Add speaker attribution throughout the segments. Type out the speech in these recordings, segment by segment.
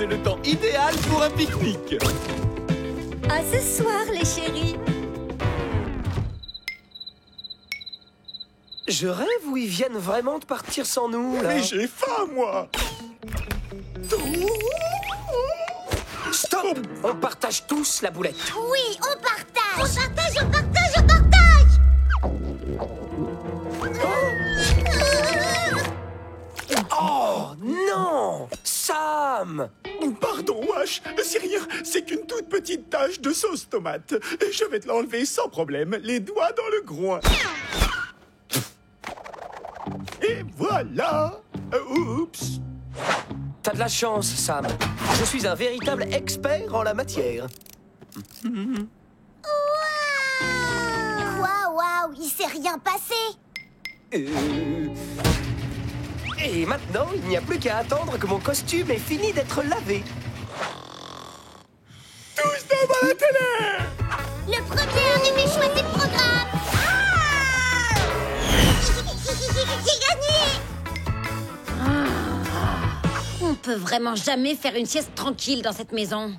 Speaker 1: c'est le temps idéal pour un pique-nique.
Speaker 2: À ce soir, les chéris.
Speaker 3: Je rêve où ils viennent vraiment de partir sans nous, là.
Speaker 1: Mais j'ai faim, moi.
Speaker 3: Stop! On partage tous la boulette.
Speaker 4: Oui, on partage. On partage, on partage.
Speaker 3: Oh, non! Sam!
Speaker 1: Pardon, Wash, c'est rien, c'est qu'une toute petite tache de sauce tomate. Je vais te l'enlever sans problème, les doigts dans le groin. Et voilà. Oups.
Speaker 3: T'as de la chance, Sam. Je suis un véritable expert en la matière.
Speaker 4: Quoi, waouh, il s'est rien passé.
Speaker 3: Et maintenant, il n'y a plus qu'à attendre que mon costume ait fini d'être lavé.
Speaker 1: Tous devant la télé.
Speaker 4: Le premier arrivé choisit le programme. J'ai gagné.
Speaker 2: On peut vraiment jamais faire une sieste tranquille dans cette maison.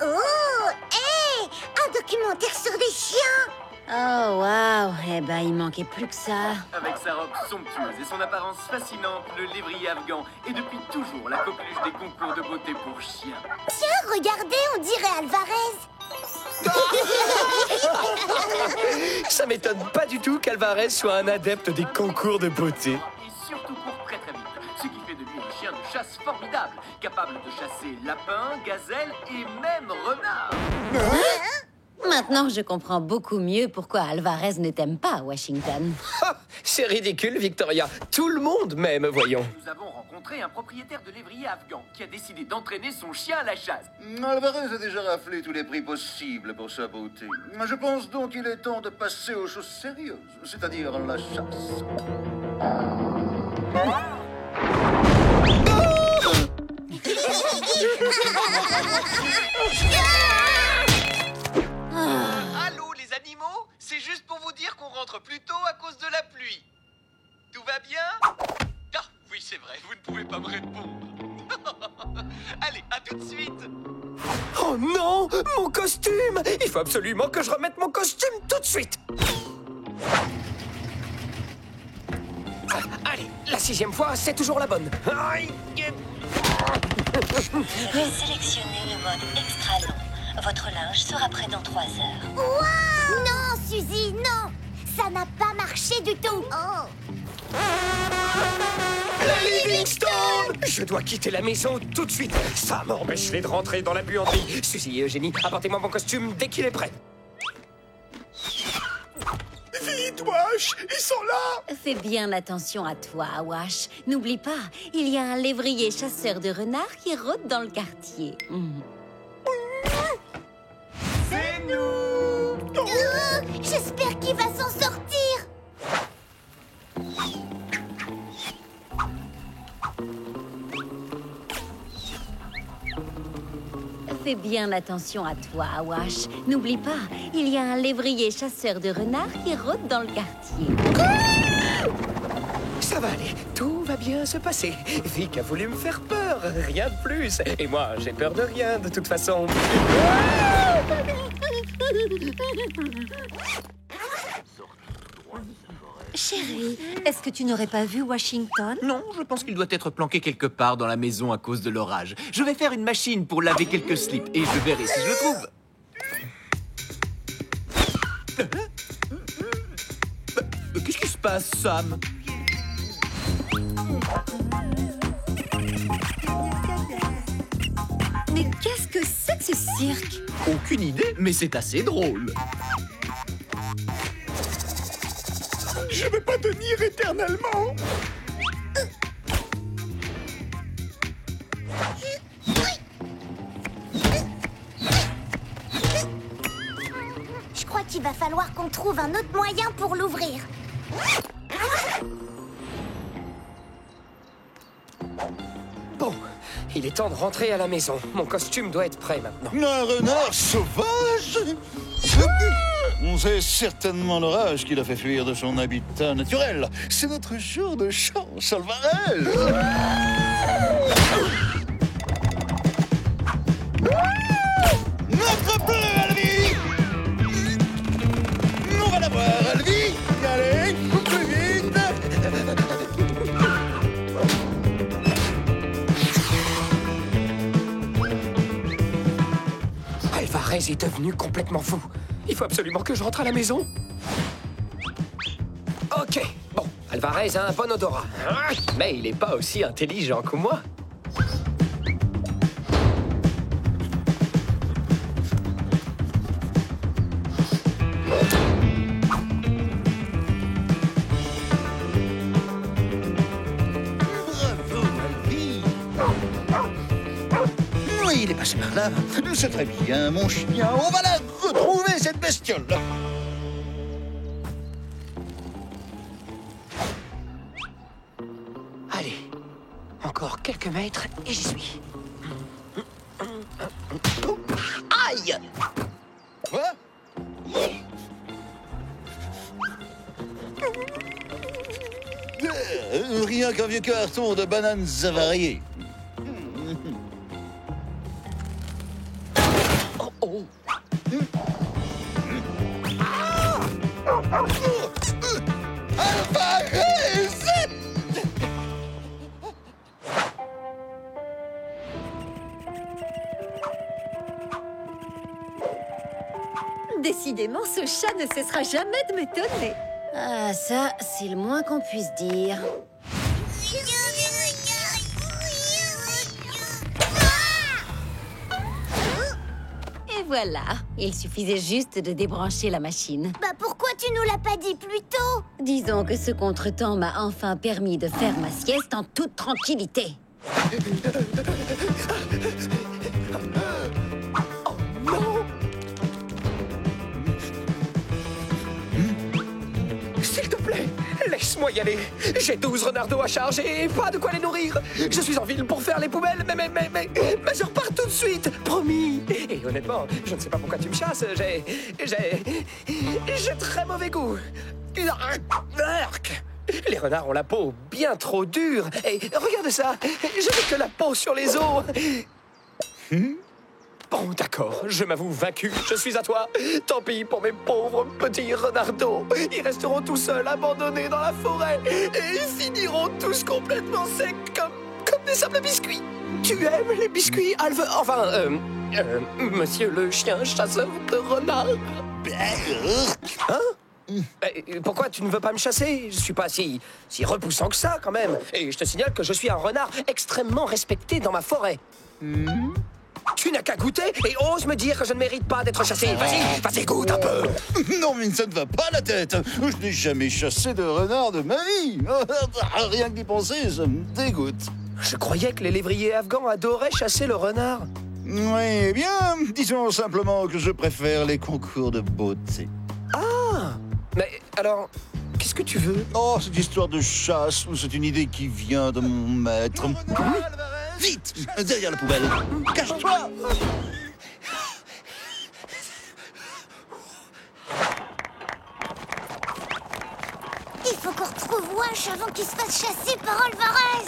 Speaker 4: Oh, hé, un documentaire sur des chiens.
Speaker 2: Oh, waouh. Eh ben, il manquait plus que ça.
Speaker 5: Avec sa robe somptueuse et son apparence fascinante, le lévrier afghan est depuis toujours la coqueluche des concours de beauté pour chiens.
Speaker 4: Tiens, regardez, on dirait Alvarez.
Speaker 3: Ça m'étonne pas du tout qu'Alvarez soit un adepte des concours de beauté.
Speaker 5: Et surtout court très très vite, ce qui fait de lui un chien de chasse formidable, capable de chasser lapins, gazelles et même renards.
Speaker 2: Maintenant, je comprends beaucoup mieux pourquoi Alvarez ne t'aime pas, Washington.
Speaker 3: Ah, c'est ridicule, Victoria. Tout le monde m'aime, voyons.
Speaker 5: Nous avons rencontré un propriétaire de lévrier afghan qui a décidé d'entraîner son chien à la chasse.
Speaker 6: Alvarez a déjà raflé tous les prix possibles pour sa beauté. Je pense donc qu'il est temps de passer aux choses sérieuses, c'est-à-dire la chasse.
Speaker 7: Allô les animaux, c'est juste pour vous dire qu'on rentre plus tôt à cause de la pluie. Tout va bien? Ah oui c'est vrai, vous ne pouvez pas me répondre. Allez, à tout de suite.
Speaker 3: Oh non! Mon costume! Il faut absolument que je remette mon costume tout de suite! Ah, allez, la 6e fois, c'est toujours la bonne. Aïe.
Speaker 8: Vous avez sélectionné le mode extra long. Votre linge sera prêt dans 3 heures.
Speaker 4: Waouh! Non, Suzy, non. Ça n'a pas marché du tout. Oh.
Speaker 3: La Livingstone! Je dois quitter la maison tout de suite. Ça m'empêcherait de rentrer dans la buanderie. Suzy et Eugénie, apportez-moi mon costume dès qu'il est prêt.
Speaker 1: Vite, Wash, ils sont là.
Speaker 2: Fais bien attention à toi, Wash. N'oublie pas, il y a un lévrier chasseur de renards qui rôde dans le quartier.
Speaker 1: C'est nous.
Speaker 4: J'espère qu'il va s'en sortir.
Speaker 2: Fais bien attention à toi, Wash. N'oublie pas, il y a un lévrier chasseur de renards qui rôde dans le quartier.
Speaker 3: Ça va aller, tout va bien se passer. Vic a voulu me faire peur, rien de plus. Et moi, j'ai peur de rien, de toute façon.
Speaker 2: Chérie, est-ce que tu n'aurais pas vu Washington?
Speaker 7: Non, je pense qu'il doit être planqué quelque part dans la maison à cause de l'orage. Je vais faire une machine pour laver quelques slips et je verrai si je le trouve. Qu'est-ce qui se passe, Sam?
Speaker 2: Mais qu'est-ce que c'est que ce cirque?
Speaker 7: Aucune idée, mais c'est assez drôle.
Speaker 1: Je vais pas tenir éternellement.
Speaker 4: Je crois qu'il va falloir qu'on trouve un autre moyen pour l'ouvrir.
Speaker 3: Bon, il est temps de rentrer à la maison. Mon costume doit être prêt maintenant.
Speaker 6: Un renard sauvage? C'est certainement l'orage qui l'a fait fuir de son habitat naturel. C'est notre jour de chance, Alvarez.
Speaker 3: Alvarez est devenu complètement fou. Il faut absolument que je rentre à la maison. Ok, bon, Alvarez a un bon odorat. Mais il n'est pas aussi intelligent que moi.
Speaker 6: Oui, il est passé par là. C'est très bien, mon chien. On va la retrouver, cette bestiole.
Speaker 3: Allez, encore quelques mètres et j'y suis. Aïe!
Speaker 6: Quoi? Rien qu'un vieux carton de bananes avariées.
Speaker 3: Oh, oh.
Speaker 6: Alvarez!
Speaker 2: Décidément, ce chat ne cessera jamais de m'étonner. Ah, ça, c'est le moins qu'on puisse dire. Et voilà, il suffisait juste de débrancher la machine.
Speaker 4: Bah pourquoi tu nous l'as pas dit plus tôt?
Speaker 2: Disons que ce contretemps m'a enfin permis de faire ma sieste en toute tranquillité.
Speaker 3: Oh non! S'il te plaît, laisse-moi y aller. J'ai 12 renardeaux à charger et pas de quoi les nourrir. Je suis en ville pour faire les poubelles, mais je repars tout de suite, promis. Et honnêtement, je ne sais pas pourquoi tu me chasses. J'ai très mauvais goût. Les renards ont la peau bien trop dure. Et regarde ça, je n'ai que la peau sur les os. Bon, d'accord, je m'avoue vaincu. Je suis à toi. Tant pis pour mes pauvres petits renardeaux. Ils resteront tout seuls, abandonnés dans la forêt. Et ils finiront tous complètement secs comme des simples biscuits. Tu aimes les biscuits, Alve... Enfin, monsieur le chien chasseur de renards. Hein? Pourquoi tu ne veux pas me chasser? Je suis pas si repoussant que ça, quand même. Et je te signale que je suis un renard extrêmement respecté dans ma forêt. Tu n'as qu'à goûter et ose me dire que je ne mérite pas d'être chassé. Vas-y, goûte un peu.
Speaker 6: Non, mais ça ne va pas la tête. Je n'ai jamais chassé de renard de ma vie. Rien que d'y penser, ça me dégoûte.
Speaker 3: Je croyais que les lévriers afghans adoraient chasser le renard.
Speaker 6: Oui, bien, disons simplement que je préfère les concours de beauté.
Speaker 3: Ah! Mais alors, qu'est-ce que tu veux?
Speaker 6: Oh, cette histoire de chasse, c'est une idée qui vient de mon maître. Vite, derrière la poubelle. Cache-toi!
Speaker 4: Il faut qu'on retrouve Wash avant qu'il se fasse chasser par Alvarez.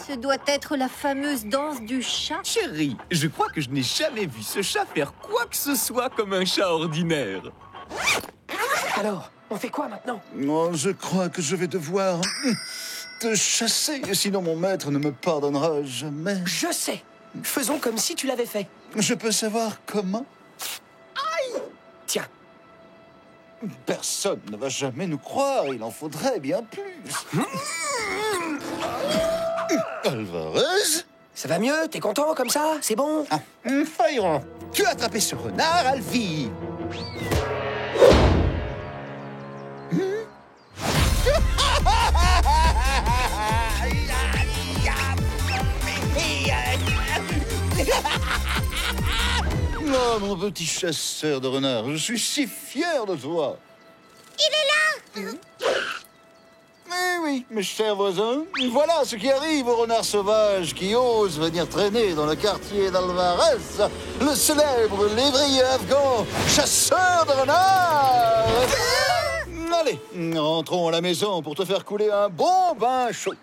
Speaker 2: Ce doit être la fameuse danse du chat.
Speaker 9: Chérie, je crois que je n'ai jamais vu ce chat faire quoi que ce soit comme un chat ordinaire.
Speaker 3: Alors, on fait quoi maintenant?
Speaker 6: Oh, je crois que je vais devoir te chasser, sinon mon maître ne me pardonnera jamais.
Speaker 3: Je sais. Faisons comme si tu l'avais fait.
Speaker 6: Je peux savoir comment?
Speaker 3: Aïe! Tiens.
Speaker 6: Personne ne va jamais nous croire, il en faudrait bien plus. Alvarez?
Speaker 3: Ça va mieux? T'es content comme ça? C'est bon?
Speaker 6: Fayron, tu as attrapé ce renard, Alfie. Oh, mon petit chasseur de renards, je suis si fier de toi.
Speaker 4: Il est là.
Speaker 6: Eh oui, mes chers voisins, voilà ce qui arrive aux renards sauvages qui osent venir traîner dans le quartier d'Alvarez, le célèbre lévrier afghan, chasseur de renards. Allez, rentrons à la maison pour te faire couler un bon bain chaud.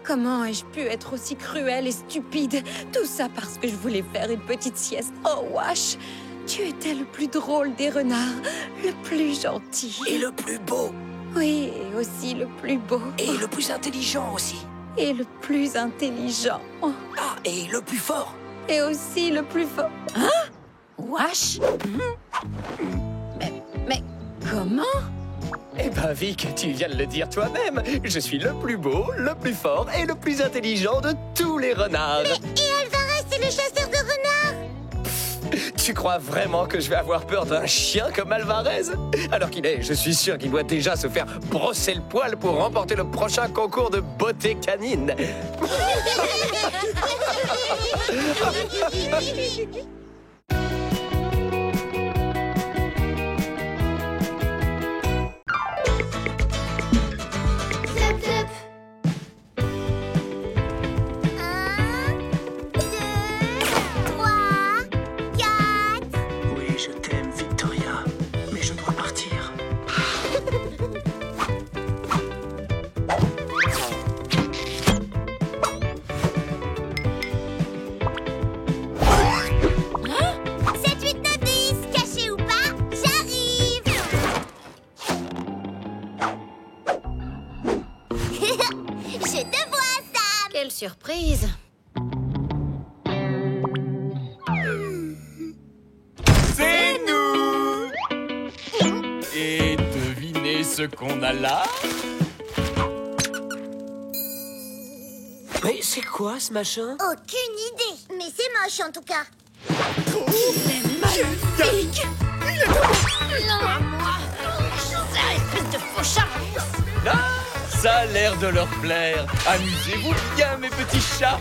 Speaker 2: Comment ai-je pu être aussi cruelle et stupide? Tout ça parce que je voulais faire une petite sieste. Oh, Wash, tu étais le plus drôle des renards, le plus gentil.
Speaker 3: Et le plus beau.
Speaker 2: Oui, et aussi le plus beau.
Speaker 3: Et le plus intelligent aussi.
Speaker 2: Et le plus intelligent.
Speaker 3: Ah, et le plus fort.
Speaker 2: Et aussi le plus fort. Hein? Wash? Mais comment?
Speaker 3: Eh ben, Vic, tu viens de le dire toi-même. Je suis le plus beau, le plus fort et le plus intelligent de tous les renards.
Speaker 4: Et Alvarez, c'est le chasseur de renards!
Speaker 3: Tu crois vraiment que je vais avoir peur d'un chien comme Alvarez? Alors je suis sûr qu'il doit déjà se faire brosser le poil pour remporter le prochain concours de beauté canine.
Speaker 2: Surprise.
Speaker 9: C'est nous! Et devinez ce qu'on a là?
Speaker 3: Mais c'est quoi ce machin?
Speaker 4: Aucune idée, mais c'est moche en tout cas.
Speaker 2: C'est magnifique. Non, moi. Ça, espèce de faux chat.
Speaker 9: Ah, ça a l'air de leur plaire. Amusez-vous bien, mes petits chats.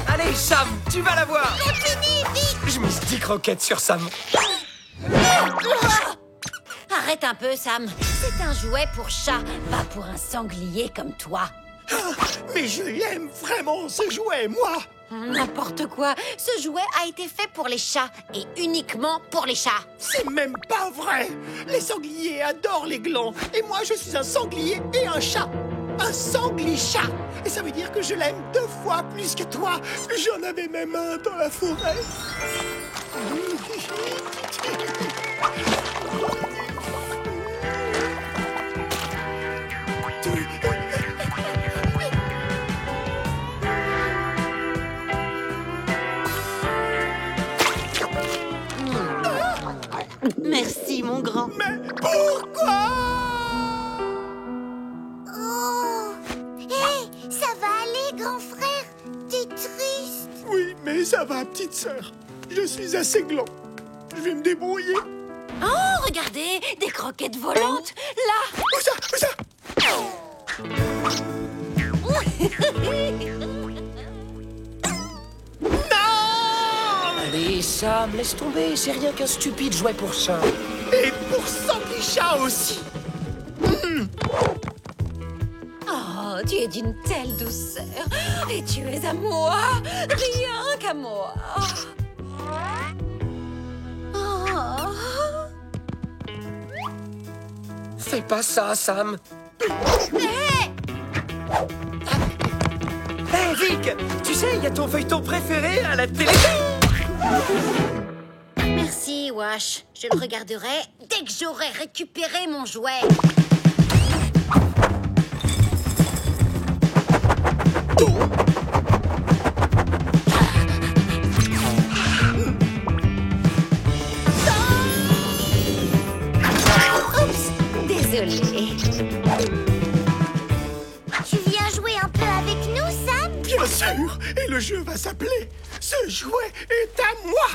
Speaker 3: Allez, Sam, tu vas la voir.
Speaker 4: Continue, vite.
Speaker 3: Je mise 10 croquettes sur Sam.
Speaker 2: Arrête un peu, Sam. C'est un jouet pour chat, pas pour un sanglier comme toi.
Speaker 1: Mais je l'aime vraiment, ce jouet, moi!
Speaker 2: N'importe quoi. Ce jouet a été fait pour les chats et uniquement pour les chats.
Speaker 1: C'est même pas vrai! Les sangliers adorent les glands, et moi je suis un sanglier et un chat! Un sanglier-chat! Et ça veut dire que je l'aime 2 fois plus que toi! J'en avais même un dans la forêt!
Speaker 2: Merci, mon grand.
Speaker 1: Mais pourquoi?
Speaker 4: Oh! Hé, ça va aller, grand frère? T'es triste?
Speaker 1: Oui, mais ça va, petite sœur. Je suis assez gland. Je vais me débrouiller.
Speaker 2: Oh, regardez, des croquettes volantes. Là.
Speaker 1: Où ça? Où ça?
Speaker 3: Allez, Sam, laisse tomber. C'est rien qu'un stupide jouet pour chat.
Speaker 1: Et pour sanglier-chat aussi.
Speaker 2: Oh, tu es d'une telle douceur. Et tu es à moi. Rien qu'à moi. Oh.
Speaker 3: Fais pas ça, Sam. Hey, Vic, tu sais, il y a ton feuilleton préféré à la télé.
Speaker 2: Merci, Wash. Je le regarderai dès que j'aurai récupéré mon jouet. Oups, désolée.
Speaker 4: Tu viens jouer un peu avec nous, Sam?
Speaker 1: Bien sûr. Et le jeu va s'appeler « Ce jouet est à moi ».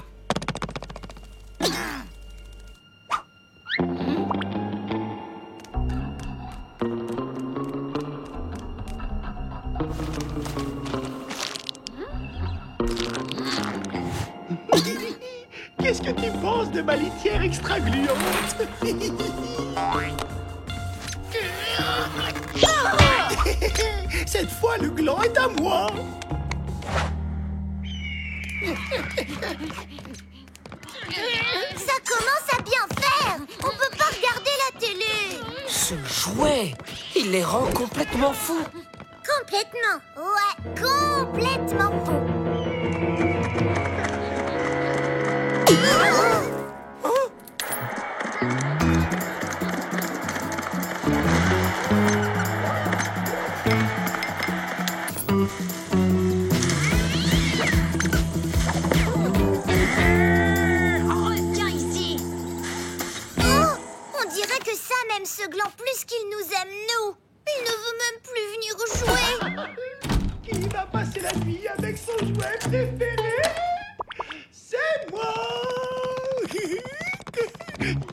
Speaker 1: Qu'est-ce que tu penses de ma litière extra gluante? Cette fois, le gland est à moi.
Speaker 4: Ça commence à bien faire. On peut pas regarder la télé.
Speaker 3: Ce jouet, il les rend complètement fous.
Speaker 4: Complètement. Ouais, complètement fou.
Speaker 2: Reviens ici.
Speaker 4: Oh, on dirait que Sam aime ce gland plus qu'il nous aime, nous. Il ne veut même plus venir jouer.
Speaker 1: Qui va passer la nuit avec son jouet préféré? C'est moi.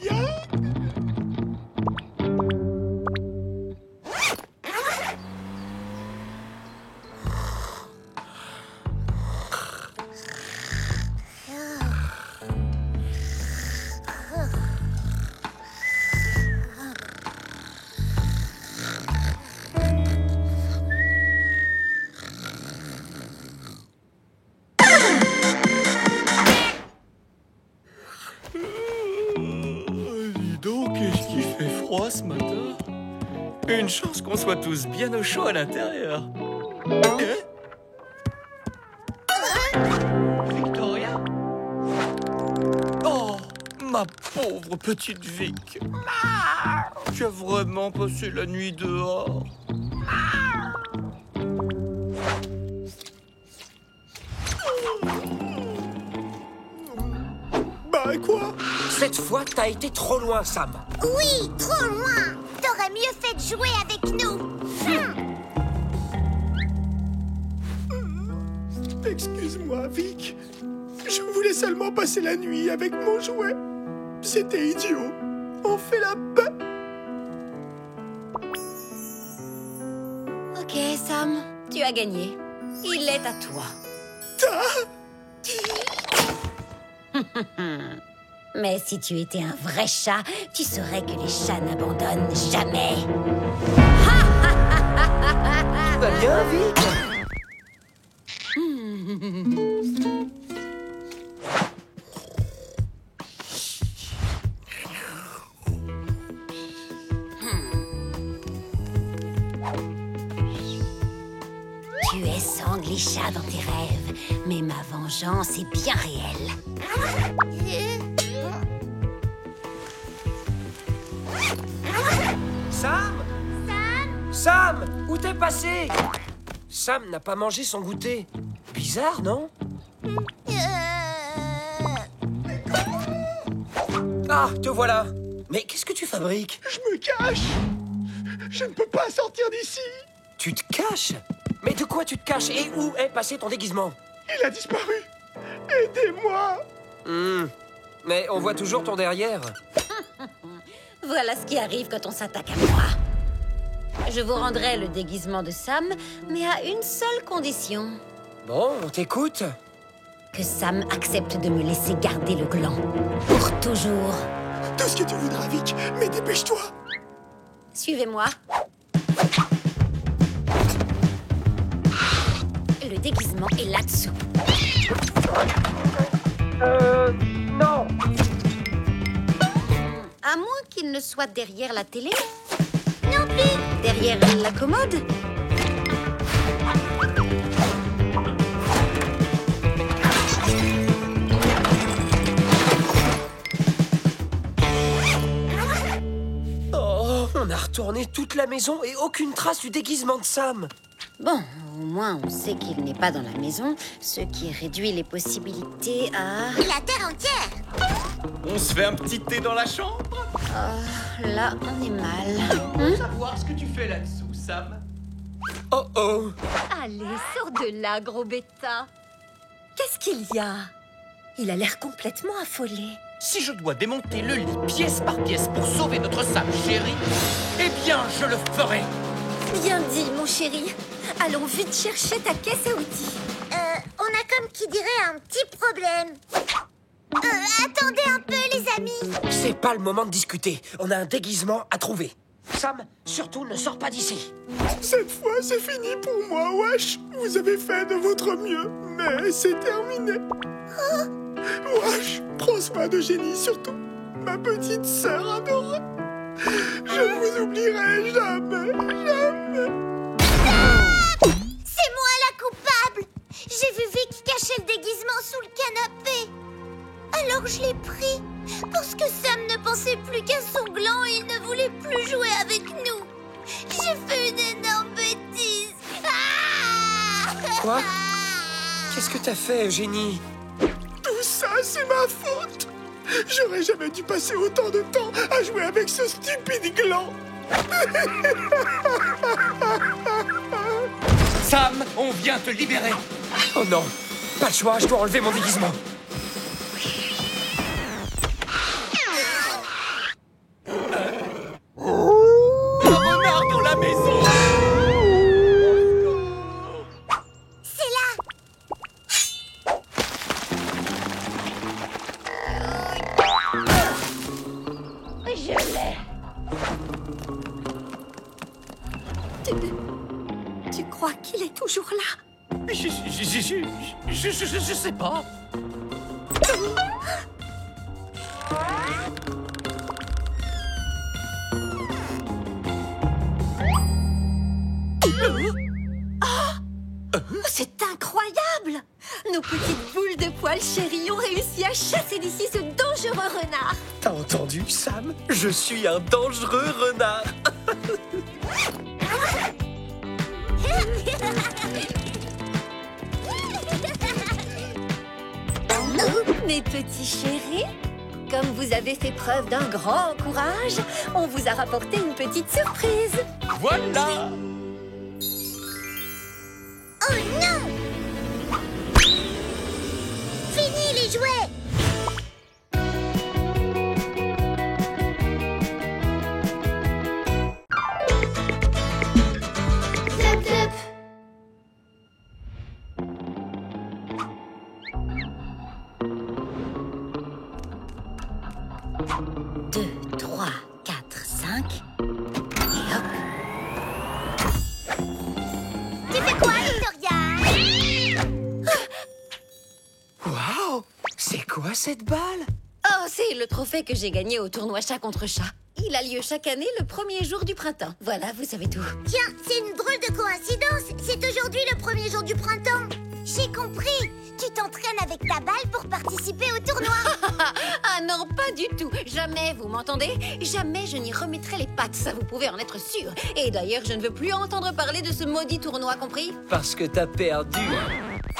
Speaker 1: Viens.
Speaker 9: Dis donc, qu'est-ce qu'il fait froid ce matin? Une chance qu'on soit tous bien au chaud à l'intérieur. Victoria? Oh, ma pauvre petite Vic. Tu as vraiment passé la nuit dehors?
Speaker 1: Bah quoi?
Speaker 3: Cette fois, t'as été trop loin, Sam.
Speaker 4: Oui, trop loin. T'aurais mieux fait de jouer avec nous.
Speaker 1: Excuse-moi, Vic. Je voulais seulement passer la nuit avec mon jouet. C'était idiot. On fait la paix.
Speaker 2: Ok, Sam, tu as gagné. Il est à toi. Mais si tu étais un vrai chat, tu saurais que les chats n'abandonnent jamais.
Speaker 3: Tu vas bien, Vic?
Speaker 2: Tu es Sanglichat dans tes rêves, mais ma vengeance est bien réelle.
Speaker 3: Sam? Sam, où t'es passé? Sam n'a pas mangé son goûter. Bizarre, non? Ah, te voilà. Mais qu'est-ce que tu fabriques?
Speaker 1: Je me cache. Je ne peux pas sortir d'ici.
Speaker 3: Tu te caches? Mais de quoi tu te caches? Et où est passé ton déguisement?
Speaker 1: Il a disparu. Aidez-moi.
Speaker 3: Mais on voit toujours ton derrière.
Speaker 2: Voilà ce qui arrive quand on s'attaque à moi. Je vous rendrai le déguisement de Sam, mais à une seule condition.
Speaker 3: Bon, on t'écoute.
Speaker 2: Que Sam accepte de me laisser garder le gland. Pour toujours.
Speaker 1: Tout ce que tu voudras, Vic, mais dépêche-toi.
Speaker 2: Suivez-moi. Le déguisement est là-dessous.
Speaker 3: Non.
Speaker 2: À moins qu'il ne soit derrière la télé. Non plus. Derrière la commode.
Speaker 3: Oh, on a retourné toute la maison et aucune trace du déguisement de Sam.
Speaker 2: Bon, au moins on sait qu'il n'est pas dans la maison, ce qui réduit les possibilités à...
Speaker 4: La terre entière.
Speaker 9: On se fait un petit thé dans la chambre?
Speaker 2: Là, on est mal.
Speaker 9: Savoir ce que tu fais là-dessous, Sam.
Speaker 3: Oh oh.
Speaker 2: Allez, sors de là, gros bêta. Qu'est-ce qu'il y a? Il a l'air complètement affolé.
Speaker 9: Si je dois démonter le lit pièce par pièce pour sauver notre Sam chéri, eh bien, je le ferai.
Speaker 2: Bien dit, mon chéri. Allons vite chercher ta caisse à outils.
Speaker 4: On a comme qui dirait un petit problème. Attendez un peu, les amis.
Speaker 3: C'est pas le moment de discuter. On a un déguisement à trouver. Sam, surtout ne sors pas d'ici.
Speaker 1: Cette fois, c'est fini pour moi, wesh. Vous avez fait de votre mieux, mais c'est terminé. Wesh, prends soin de Génie, surtout. Ma petite sœur adorée. Je ne vous oublierai jamais, jamais.
Speaker 4: C'est moi la coupable. J'ai vu Vic cacher le déguisement sous le canapé. Alors je l'ai pris. Parce que Sam ne pensait plus qu'à son gland et il ne voulait plus jouer avec nous. J'ai fait une énorme bêtise. Ah!
Speaker 3: Quoi? Qu'est-ce que t'as fait, Eugénie?
Speaker 1: Tout ça, c'est ma faute. J'aurais jamais dû passer autant de temps à jouer avec ce stupide gland.
Speaker 9: Sam, on vient te libérer.
Speaker 3: Oh non, pas le choix, je dois enlever mon déguisement.
Speaker 9: Un renard dans la maison.
Speaker 2: Je l'ai. Tu crois qu'il est toujours là?
Speaker 9: Je sais pas.
Speaker 2: C'est incroyable! Nos petites boules de poils chéries ont réussi à chasser d'ici ce dangereux renard.
Speaker 3: T'as entendu, Sam? Je suis un dangereux renard.
Speaker 2: Mes petits chéris, comme vous avez fait preuve d'un grand courage, on vous a rapporté une petite surprise.
Speaker 9: Voilà.
Speaker 4: Oh non! Fini les jouets! Clap, clap.
Speaker 2: 2, 3, 4, 5. Et hop.
Speaker 4: Tu fais quoi, Victoria?
Speaker 3: Waouh! C'est quoi cette balle?
Speaker 2: Oh, c'est le trophée que j'ai gagné au tournoi chat contre chat. Il a lieu chaque année le premier jour du printemps. Voilà, vous savez tout.
Speaker 4: Tiens, c'est une drôle de coïncidence. C'est aujourd'hui le premier jour du printemps. J'ai compris. Tu t'entraînes avec ta balle pour participer au tournoi.
Speaker 2: Ah non, pas du tout. Jamais, vous m'entendez? Jamais je n'y remettrai les pattes, ça vous pouvez en être sûr. Et d'ailleurs, je ne veux plus entendre parler de ce maudit tournoi, compris?
Speaker 3: Parce que t'as perdu.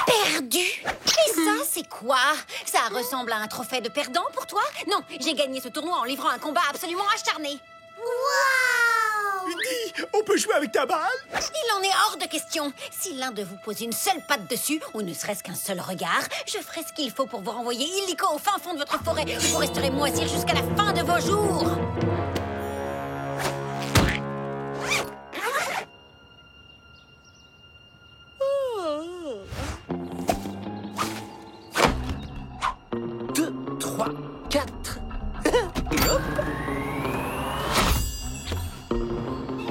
Speaker 2: Perdu? Et ça, c'est quoi? Ça ressemble à un trophée de perdant pour toi? Non, j'ai gagné ce tournoi en livrant un combat absolument acharné.
Speaker 4: Waouh!
Speaker 1: Dis, on peut jouer avec ta balle?
Speaker 2: Il en est hors de question. Si l'un de vous pose une seule patte dessus, ou ne serait-ce qu'un seul regard, je ferai ce qu'il faut pour vous renvoyer illico au fin fond de votre forêt, où vous resterez moisir jusqu'à la fin de vos jours.
Speaker 3: Deux, trois, quatre. Et hop.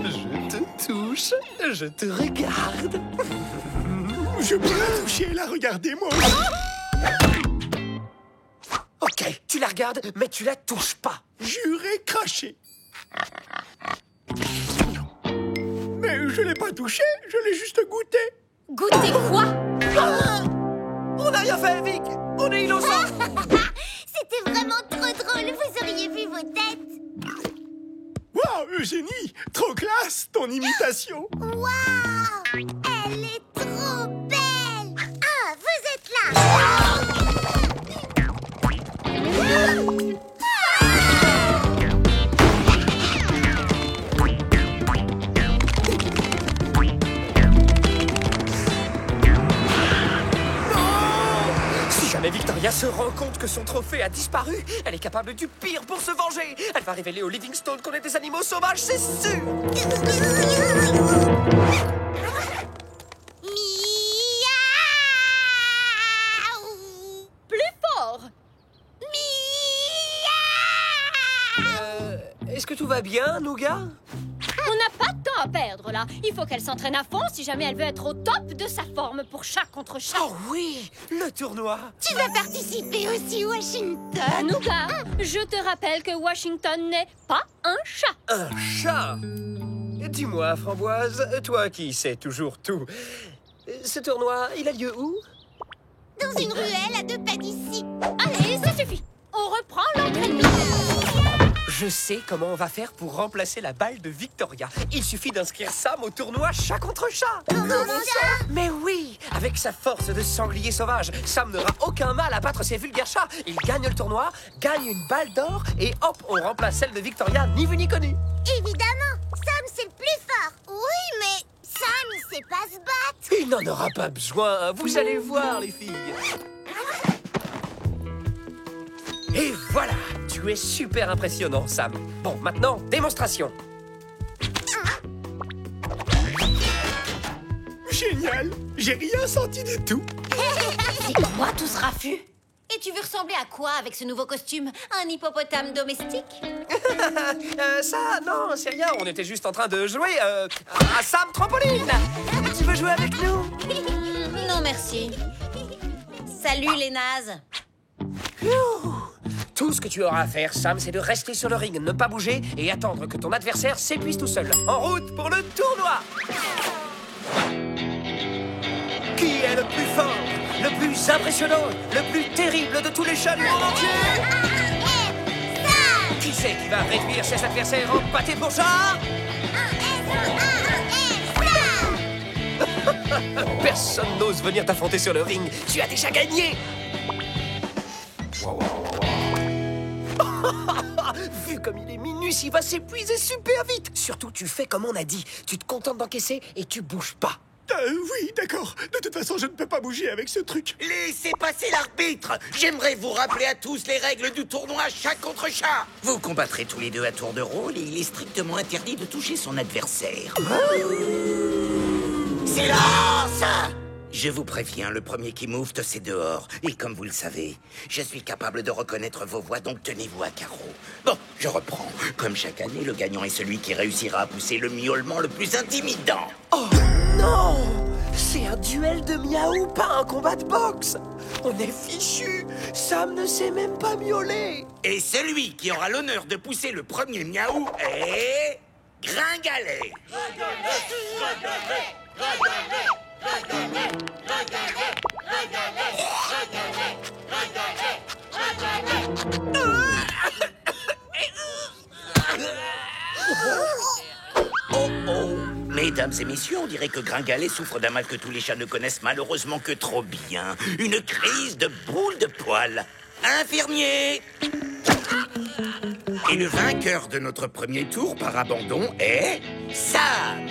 Speaker 3: Je te touche, je te regarde.
Speaker 1: Je peux la toucher et la regarder, moi aussi.
Speaker 3: Ok, tu la regardes, mais tu la touches pas.
Speaker 1: Juré craché. Mais je l'ai pas touché, je l'ai juste goûté.
Speaker 2: Goûtez quoi?
Speaker 3: On n'a rien fait, Vic. On est innocents.
Speaker 4: C'était vraiment trop drôle. Vous auriez vu vos têtes.
Speaker 1: Waouh, Eugénie, trop classe ton imitation.
Speaker 4: Waouh! Elle est trop belle! Ah, vous êtes là!
Speaker 3: Si jamais Victoria se rend compte que son trophée a disparu, elle est capable du pire pour se venger. Elle va révéler au Livingstone qu'on est des animaux sauvages, c'est sûr.
Speaker 4: Miaou!
Speaker 2: Plus fort!
Speaker 3: Est-ce que tout va bien, Nougat?
Speaker 10: On n'a pas de temps à perdre, là. Il faut qu'elle s'entraîne à fond si jamais elle veut être au top de sa forme pour chat contre chat.
Speaker 3: Oh oui, le tournoi.
Speaker 4: Tu vas participer aussi, Washington?
Speaker 10: Nougat, je te rappelle que Washington n'est pas un chat.
Speaker 3: Un chat? Dis-moi, Framboise, toi qui sais toujours tout, ce tournoi, il a lieu où?
Speaker 4: Dans une ruelle à 2 pas d'ici.
Speaker 10: Allez, ça suffit. On reprend l'entraînement.
Speaker 3: Je sais comment on va faire pour remplacer la balle de Victoria. Il suffit d'inscrire Sam au tournoi chat contre chat.
Speaker 4: Comment ça?
Speaker 3: Mais oui, avec Avec sa force de sanglier sauvage, Sam n'aura aucun mal à battre ces vulgaires chats. Il gagne le tournoi, gagne une balle d'or et hop, on remplace celle de Victoria, ni vu ni connu.
Speaker 4: Évidemment, Sam c'est le plus fort. Oui, mais Sam il sait pas se battre.
Speaker 3: Il n'en aura pas besoin, vous allez voir les filles. Et voilà, tu es super impressionnant, Sam. Bon, maintenant, démonstration.
Speaker 1: Génial! J'ai rien senti du tout.
Speaker 2: C'est quoi tout ce raffut? Et tu veux ressembler à quoi avec ce nouveau costume? Un hippopotame domestique?
Speaker 3: Ça, non, c'est rien, on était juste en train de jouer à Sam Trampoline. Tu veux jouer avec nous?
Speaker 2: Non, merci. Salut les nazes.
Speaker 3: Tout ce que tu auras à faire, Sam, c'est de rester sur le ring, ne pas bouger et attendre que ton adversaire s'épuise tout seul. En route pour le tournoi! Qui est le plus fort, le plus impressionnant, le plus terrible de tous les chats du monde entier? Qui c'est qui va réduire ses adversaires en pâté pour chat? Personne n'ose venir t'affronter sur le ring. Tu as déjà gagné. Vu comme il est minus, il va s'épuiser super vite. Surtout, tu fais comme on a dit. Tu te contentes d'encaisser et tu bouges pas.
Speaker 1: Oui, d'accord. De toute façon, je ne peux pas bouger avec ce truc.
Speaker 11: Laissez passer l'arbitre. J'aimerais vous rappeler à tous les règles du tournoi chat contre chat. Vous combattrez tous les deux à tour de rôle et il est strictement interdit de toucher son adversaire. Silence! Je vous préviens, le premier qui moufte, c'est dehors. Et comme vous le savez, je suis capable de reconnaître vos voix, donc tenez-vous à carreau. Bon, je reprends. Comme chaque année, le gagnant est celui qui réussira à pousser le miaulement le plus intimidant.
Speaker 3: Oh non! C'est un duel de miaou, pas un combat de boxe! On est fichu! Sam ne sait même pas miauler!
Speaker 11: Et celui qui aura l'honneur de pousser le premier miaou est... Gringalet! Oh oh! Mesdames et messieurs, on dirait que Gringalet souffre d'un mal que tous les chats ne connaissent malheureusement que trop bien. Une crise de boule de poil. Infirmier! Et le vainqueur de notre premier tour par abandon est... Sam!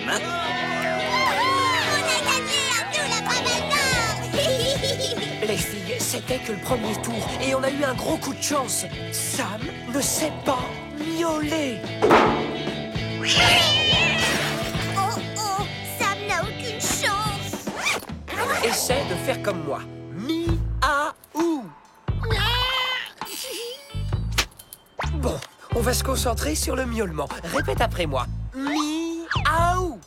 Speaker 3: Les filles, c'était que le premier tour et on a eu un gros coup de chance. Sam ne sait pas miauler.
Speaker 4: Oh oh, Sam n'a aucune chance.
Speaker 3: Essaie de faire comme moi. Mi-a-ou. Bon, on va se concentrer sur le miaulement. Répète après moi. Mi-a-ou.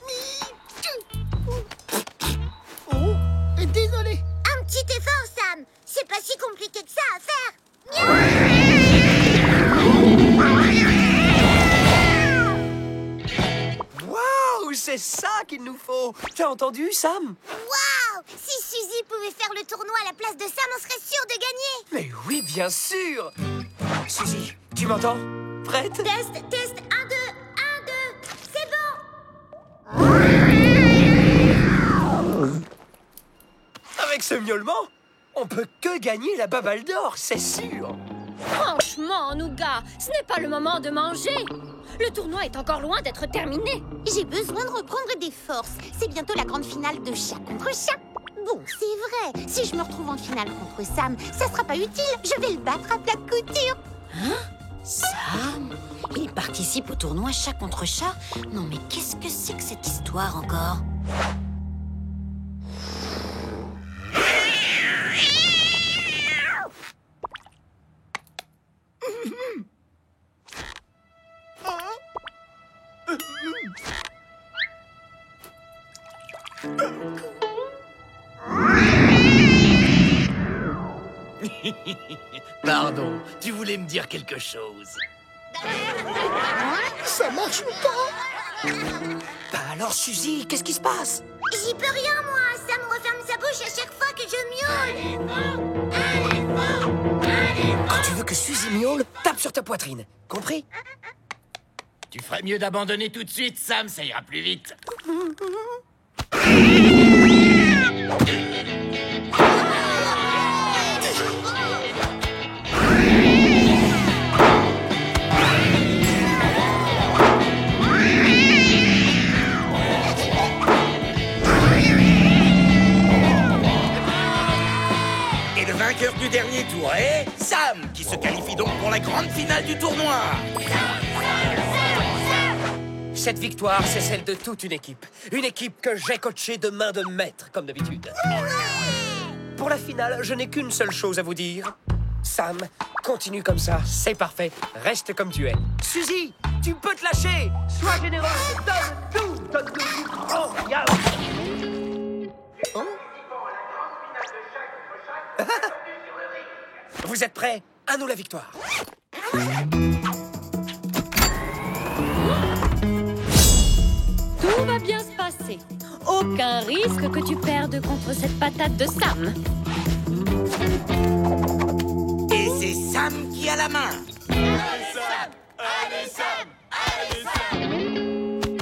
Speaker 1: Oh, désolé.
Speaker 4: Un petit effort, Sam. C'est pas si compliqué que ça à faire.
Speaker 3: Waouh, c'est ça qu'il nous faut. T'as entendu, Sam?
Speaker 4: Waouh! Si Suzy pouvait faire le tournoi à la place de Sam, on serait sûr de gagner.
Speaker 3: Mais oui, bien sûr. Suzy, tu m'entends? Prête?
Speaker 4: Test, 1, 2, 1, 2. C'est bon.
Speaker 3: Avec ce miaulement, on peut que gagner la baballe d'or, c'est sûr.
Speaker 10: Franchement, Nougat, ce n'est pas le moment de manger. Le tournoi est encore loin d'être terminé.
Speaker 4: J'ai besoin de reprendre des forces. C'est bientôt la grande finale de chat contre chat. Bon, c'est vrai. Si je me retrouve en finale contre Sam, ça sera pas utile. Je vais le battre à plat de couture.
Speaker 2: Hein? Sam? Il participe au tournoi chat contre chat? Non, mais qu'est-ce que c'est que cette histoire encore?
Speaker 11: Pardon, tu voulais me dire quelque chose.
Speaker 1: Ça marche pas.
Speaker 3: Bah alors, Suzy, qu'est-ce qui se passe?
Speaker 4: J'y peux rien, moi. Sam referme sa bouche à chaque fois que je miaule.
Speaker 3: Quand tu veux que Suzy miaule, tape sur ta poitrine. Compris?
Speaker 11: Tu ferais mieux d'abandonner tout de suite, Sam, ça ira plus vite. vainqueur du dernier tour est Sam, qui se qualifie donc pour la grande finale du tournoi.
Speaker 3: Cette victoire, c'est celle de toute une équipe. Une équipe que j'ai coachée de main de maître, comme d'habitude. Pour la finale, je n'ai qu'une seule chose à vous dire. Sam, continue comme ça, c'est parfait. Reste comme tu es. Suzy, tu peux te lâcher. Sois généreuse, donne tout du grand. Vous êtes prêts? À nous la victoire.
Speaker 10: Tout va bien se passer. Aucun risque que tu perdes contre cette patate de Sam.
Speaker 11: Et c'est Sam qui a la main.
Speaker 7: Allez Sam! Allez Sam! Allez Sam!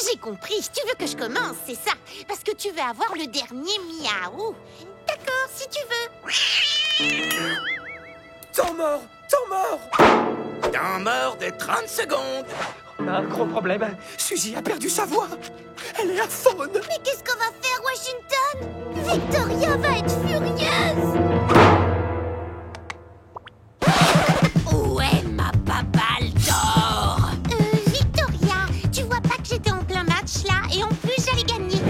Speaker 4: J'ai compris, tu veux que je commence, c'est ça. Parce que tu veux avoir le dernier miaou. D'accord, si tu veux.
Speaker 3: Temps mort! Temps mort!
Speaker 11: Temps mort de 30 secondes.
Speaker 3: Un gros problème. Suzy a perdu sa voix. Elle est aphone.
Speaker 4: Mais qu'est-ce qu'on va faire, Washington? Victoria va être furieuse. Où est ma baballe d'or? Victoria, tu vois pas que j'étais en plein match là, et en plus j'allais gagner.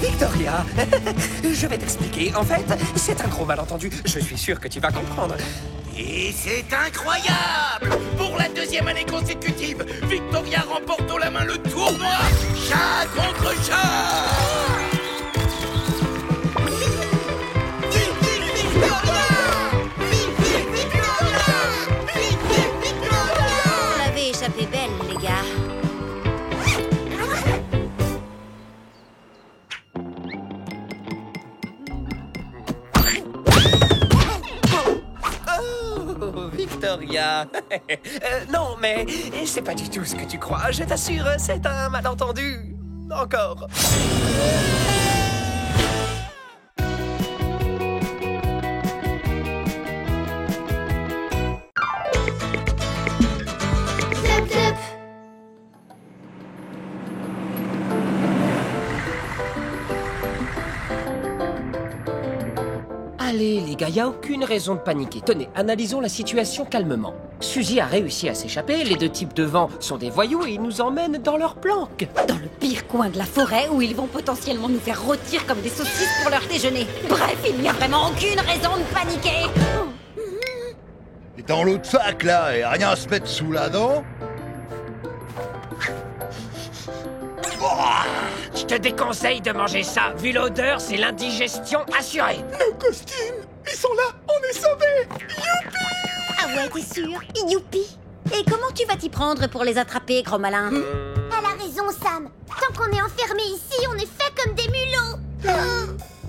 Speaker 3: Victoria, je vais t'expliquer. En fait, c'est un gros malentendu. Je suis sûr que tu vas comprendre.
Speaker 11: Et c'est incroyable! Pour la deuxième année consécutive, Victoria remporte haut la main le tournoi chat contre chat!
Speaker 2: Vous l'avez échappé belle, les gars.
Speaker 3: Oh, Victoria. Non, mais c'est pas du tout ce que tu crois. Je t'assure, c'est un malentendu. Encore. Allez, les gars, y a aucune raison de paniquer. Tenez, analysons la situation calmement. Suzy a réussi à s'échapper, les deux types devant sont des voyous et ils nous emmènent dans leur planque.
Speaker 2: Dans le pire coin de la forêt où ils vont potentiellement nous faire rôtir comme des saucisses pour leur déjeuner. Bref, il n'y a vraiment aucune raison de paniquer.
Speaker 6: Et dans l'autre sac, là, et rien à se mettre sous la dent.
Speaker 3: Je te déconseille de manger ça. Vu l'odeur, c'est l'indigestion assurée.
Speaker 1: Nos costumes, ils sont là, on est sauvés. Youpi!
Speaker 2: Ah ouais, t'es sûr? Youpi! Et comment tu vas t'y prendre pour les attraper, gros malin?
Speaker 4: Elle a raison, Sam. Tant qu'on est enfermés ici, on est fait comme des mulots.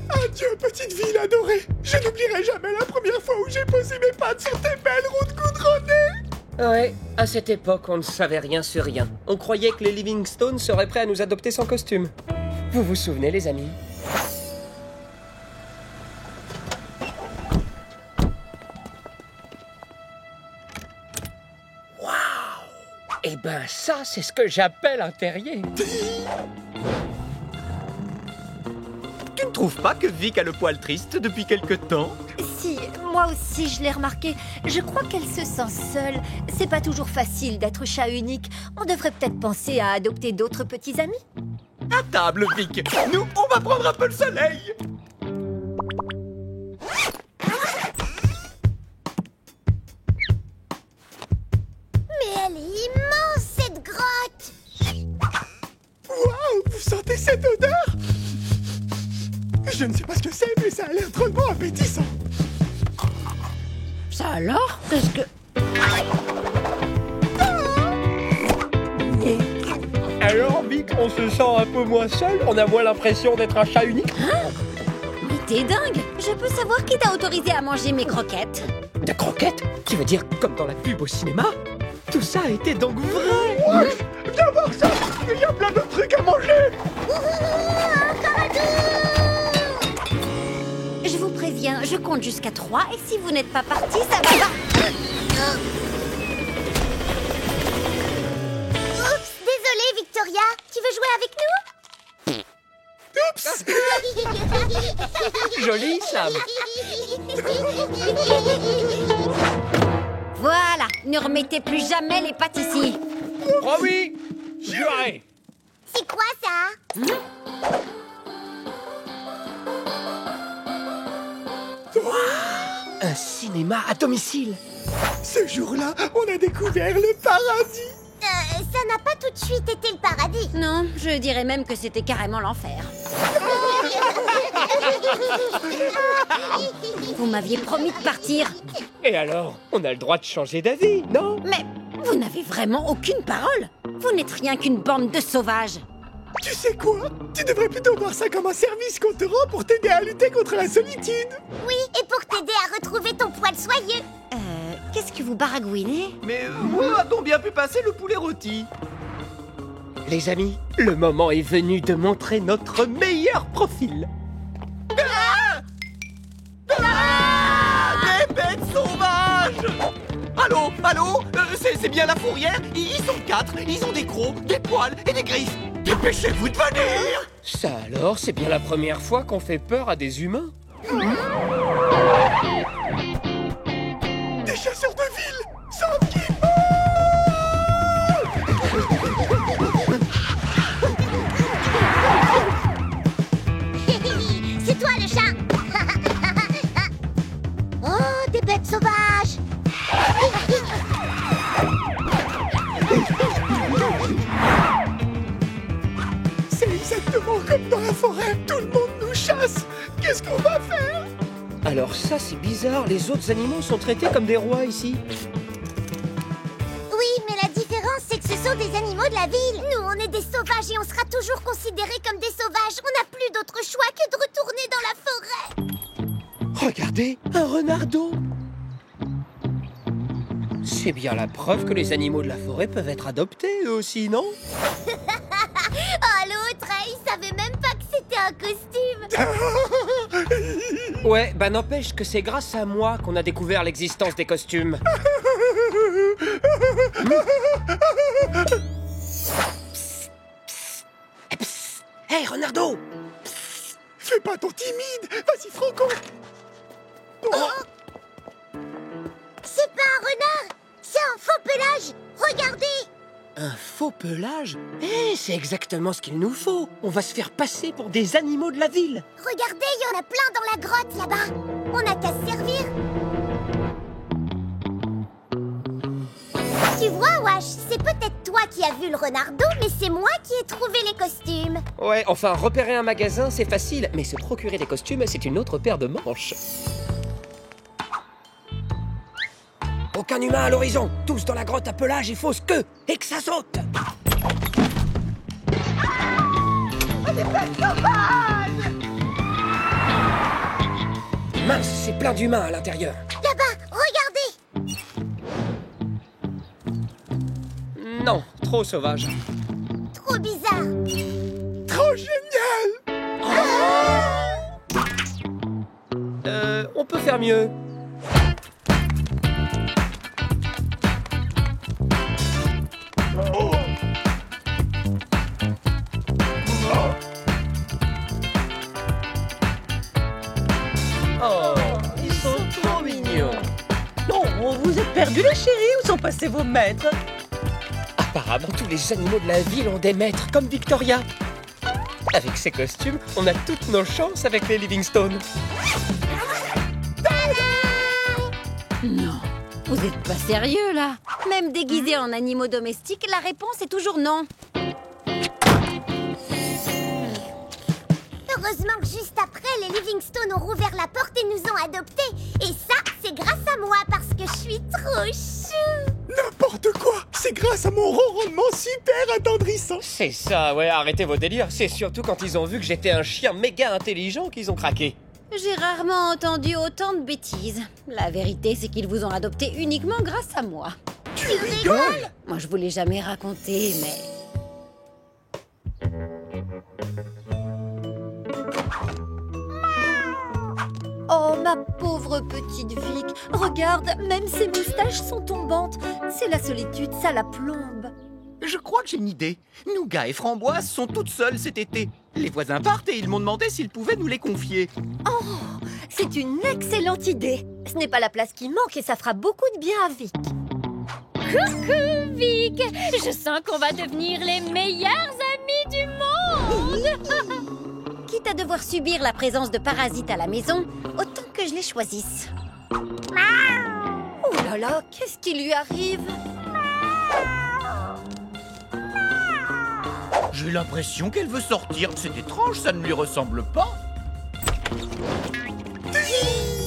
Speaker 1: Adieu, petite ville adorée. Je n'oublierai jamais la première fois où j'ai posé mes pattes sur tes belles routes goudronnées.
Speaker 3: Ouais, à cette époque, on ne savait rien sur rien. On croyait que les Livingstone seraient prêts à nous adopter sans costume. Vous vous souvenez, les amis? Waouh! Eh ben, ça, c'est ce que j'appelle un terrier.
Speaker 9: Tu ne trouves pas que Vic a le poil triste depuis quelque temps?
Speaker 2: Si, moi aussi je l'ai remarqué. Je crois qu'elle se sent seule. C'est pas toujours facile d'être chat unique. On devrait peut-être penser à adopter d'autres petits amis.
Speaker 9: À table, Vic. Nous, on va prendre un peu le soleil.
Speaker 4: Mais elle est immense, cette grotte.
Speaker 1: Waouh, vous sentez cette odeur? Je ne sais pas ce que c'est, mais ça a l'air drôlement appétissant.
Speaker 2: Ça alors? Qu'est-ce que...
Speaker 3: Alors, Vic, on se sent un peu moins seul? On a moins l'impression d'être un chat unique?
Speaker 2: Mais t'es dingue! Je peux savoir qui t'a autorisé à manger mes croquettes?
Speaker 3: De croquettes? Tu veux dire comme dans la pub au cinéma? Tout ça a été donc vrai?
Speaker 1: Ouais, viens voir ça. Il y a plein de trucs à manger.
Speaker 2: Je vous préviens, je compte jusqu'à 3 et si vous n'êtes pas partis, ça va pas...
Speaker 3: Joli, Sam.
Speaker 2: Voilà, ne remettez plus jamais les pattes ici.
Speaker 3: Promis. Juré.
Speaker 4: C'est quoi ça?
Speaker 3: Un cinéma à domicile.
Speaker 1: Ce jour-là, on a découvert le paradis.
Speaker 4: Ça n'a pas tout de suite été le paradis.
Speaker 2: Non, je dirais même que c'était carrément l'enfer. Vous m'aviez promis de partir.
Speaker 3: Et alors, on a le droit de changer d'avis, non?
Speaker 2: Mais vous n'avez vraiment aucune parole. Vous n'êtes rien qu'une bande de sauvages.
Speaker 1: Tu sais quoi? Tu devrais plutôt voir ça comme un service qu'on te rend pour t'aider à lutter contre la solitude.
Speaker 4: Oui, et pour t'aider à retrouver ton poil soyeux.
Speaker 2: Qu'est-ce que vous baragouinez?
Speaker 5: Mais où a-t-on bien pu passer le poulet rôti?
Speaker 3: Les amis, le moment est venu de montrer notre meilleur profil.
Speaker 5: Des bêtes sauvages! Allô? C'est bien la fourrière? Ils sont 4, ils ont des crocs, des poils et des griffes. Dépêchez-vous de venir!
Speaker 3: Ça alors, c'est bien la première fois qu'on fait peur à des humains.
Speaker 1: Des chasseurs de ville, Sandy!
Speaker 4: C'est toi le chat. Oh, des bêtes sauvages.
Speaker 1: C'est exactement comme dans la forêt. Tout le monde nous chasse. Qu'est-ce qu'on va faire?
Speaker 3: Alors ça, c'est bizarre. Les autres animaux sont traités comme des rois ici.
Speaker 4: Oui, mais la différence, c'est que ce sont des animaux de la ville. Nous, on est des sauvages et on sera toujours considérés comme des sauvages. On n'a plus d'autre choix que de retourner dans la forêt.
Speaker 3: Regardez, un renardeau. C'est bien la preuve que les animaux de la forêt peuvent être adoptés, eux aussi, non?
Speaker 4: Oh, l'autre, il savait même pas que c'était un costume.
Speaker 3: Ouais, bah n'empêche que c'est grâce à moi qu'on a découvert l'existence des costumes. Hey, renardeau!
Speaker 1: Fais pas ton timide. Vas-y, Franco.
Speaker 4: C'est pas un renard, c'est un faux pelage. Regardez.
Speaker 3: Un faux pelage? Eh, c'est exactement ce qu'il nous faut. On va se faire passer pour des animaux de la ville.
Speaker 4: Regardez, il y en a plein dans la grotte là-bas. On n'a qu'à se servir. Tu vois, Wash, c'est peut-être toi qui as vu le renardeau, mais c'est moi qui ai trouvé les costumes.
Speaker 3: Ouais, enfin, repérer un magasin, c'est facile, mais se procurer des costumes, c'est une autre paire de manches. Aucun humain à l'horizon. Tous dans la grotte à pelage et fausse queue. Et que ça saute.
Speaker 4: Des bêtes sauvages!
Speaker 3: Mince, c'est plein d'humains à l'intérieur.
Speaker 4: Là-bas, regardez.
Speaker 3: Non, trop sauvage.
Speaker 4: Trop bizarre.
Speaker 1: Trop génial.
Speaker 3: On peut faire mieux.
Speaker 12: Oh, ils sont trop mignons. Non, vous êtes perdus les chéris, où sont passés vos maîtres?
Speaker 3: Apparemment, tous les animaux de la ville ont des maîtres, comme Victoria. Avec ces costumes, on a toutes nos chances avec les Livingstone.
Speaker 2: Non, vous êtes pas sérieux là? Même déguisés en animaux domestiques, la réponse est toujours non.
Speaker 4: Heureusement que juste après, les Livingstone ont rouvert la porte et nous ont adoptés. Et ça, c'est grâce à moi parce que je suis trop chou.
Speaker 1: N'importe quoi. C'est grâce à mon ronronnement super attendrissant.
Speaker 3: C'est ça, ouais, arrêtez vos délires. C'est surtout quand ils ont vu que j'étais un chien méga intelligent qu'ils ont craqué.
Speaker 2: J'ai rarement entendu autant de bêtises. La vérité, c'est qu'ils vous ont adopté uniquement grâce à moi.
Speaker 1: Tu rigoles?
Speaker 2: Moi, je vous l'ai jamais raconté, mais... Oh, ma pauvre petite Vic. Regarde, même ses moustaches sont tombantes. C'est la solitude, ça la plombe.
Speaker 5: Je crois que j'ai une idée. Nougat et Framboise sont toutes seules cet été. Les voisins partent et ils m'ont demandé s'ils pouvaient nous les confier.
Speaker 2: Oh,
Speaker 13: c'est une excellente idée. Ce n'est pas la place qui manque et ça fera beaucoup de bien à Vic.
Speaker 10: Coucou, Vic! Je sens qu'on va devenir les meilleurs amis du monde!
Speaker 2: Quitte à devoir subir la présence de parasites à la maison, autant que je les choisisse.
Speaker 13: Oh là là, qu'est-ce qui lui arrive?
Speaker 5: J'ai l'impression qu'elle veut sortir. C'est étrange, ça ne lui ressemble pas.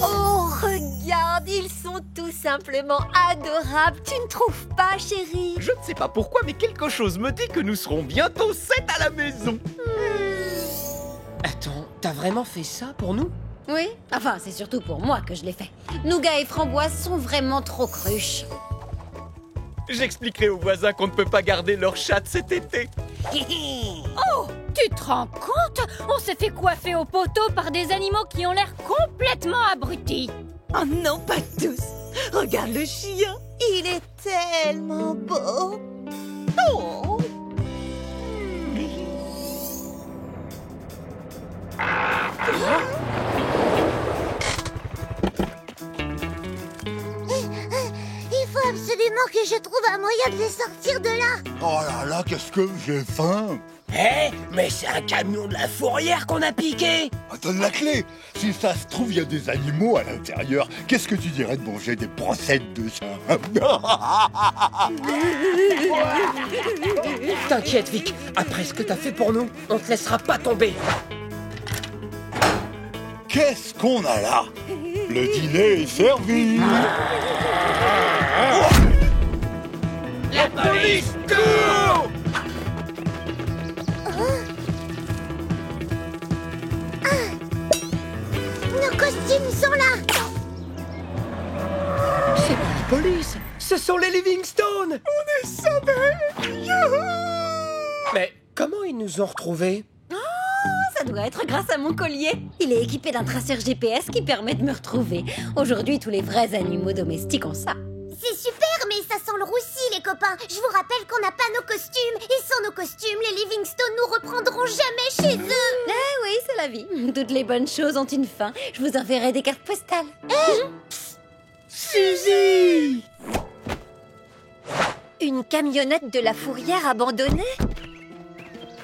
Speaker 13: Oh, regarde, ils sont tout simplement adorables. Tu ne trouves pas, chérie?
Speaker 5: Je ne sais pas pourquoi, mais quelque chose me dit que nous serons bientôt 7 à la maison.
Speaker 3: Attends, t'as vraiment fait ça pour nous?
Speaker 2: Oui, enfin, c'est surtout pour moi que je l'ai fait. Nougat et Framboise sont vraiment trop cruches.
Speaker 5: J'expliquerai aux voisins qu'on ne peut pas garder leur chatte cet été.
Speaker 10: Oh, tu te rends compte? On se fait coiffer au poteau par des animaux qui ont l'air complètement abrutis.
Speaker 12: Oh non, pas tous. Regarde le chien. Il est tellement beau. Oh.
Speaker 4: Il faut absolument que je trouve un moyen de les sortir de là.
Speaker 6: Oh là là, qu'est-ce que j'ai faim!
Speaker 3: Hé, mais c'est un camion de la fourrière qu'on a piqué!
Speaker 6: Donne la clé! Si ça se trouve, il y a des animaux à l'intérieur. Qu'est-ce que tu dirais de manger des brochettes de ça?
Speaker 3: T'inquiète, Vic. Après ce que t'as fait pour nous, on te laissera pas tomber.
Speaker 6: Qu'est-ce qu'on a là? Le dîner est servi!
Speaker 5: La police, cours!
Speaker 4: Nos costumes sont là.
Speaker 3: C'est pas la police, ce sont les Livingstone. On est sauvés. Mais comment ils nous ont retrouvés?
Speaker 2: Ça doit être grâce à mon collier. Il est équipé d'un traceur GPS qui permet de me retrouver. Aujourd'hui, tous les vrais animaux domestiques ont ça.
Speaker 4: C'est super, mais ça sent le roussi, les copains. Je vous rappelle qu'on n'a pas nos costumes. Et sans nos costumes, les Livingstone nous reprendront jamais chez eux.
Speaker 2: Eh oui, c'est la vie. Toutes les bonnes choses ont une fin. Je vous enverrai des cartes postales.
Speaker 3: Suzy!
Speaker 13: Une camionnette de la fourrière abandonnée?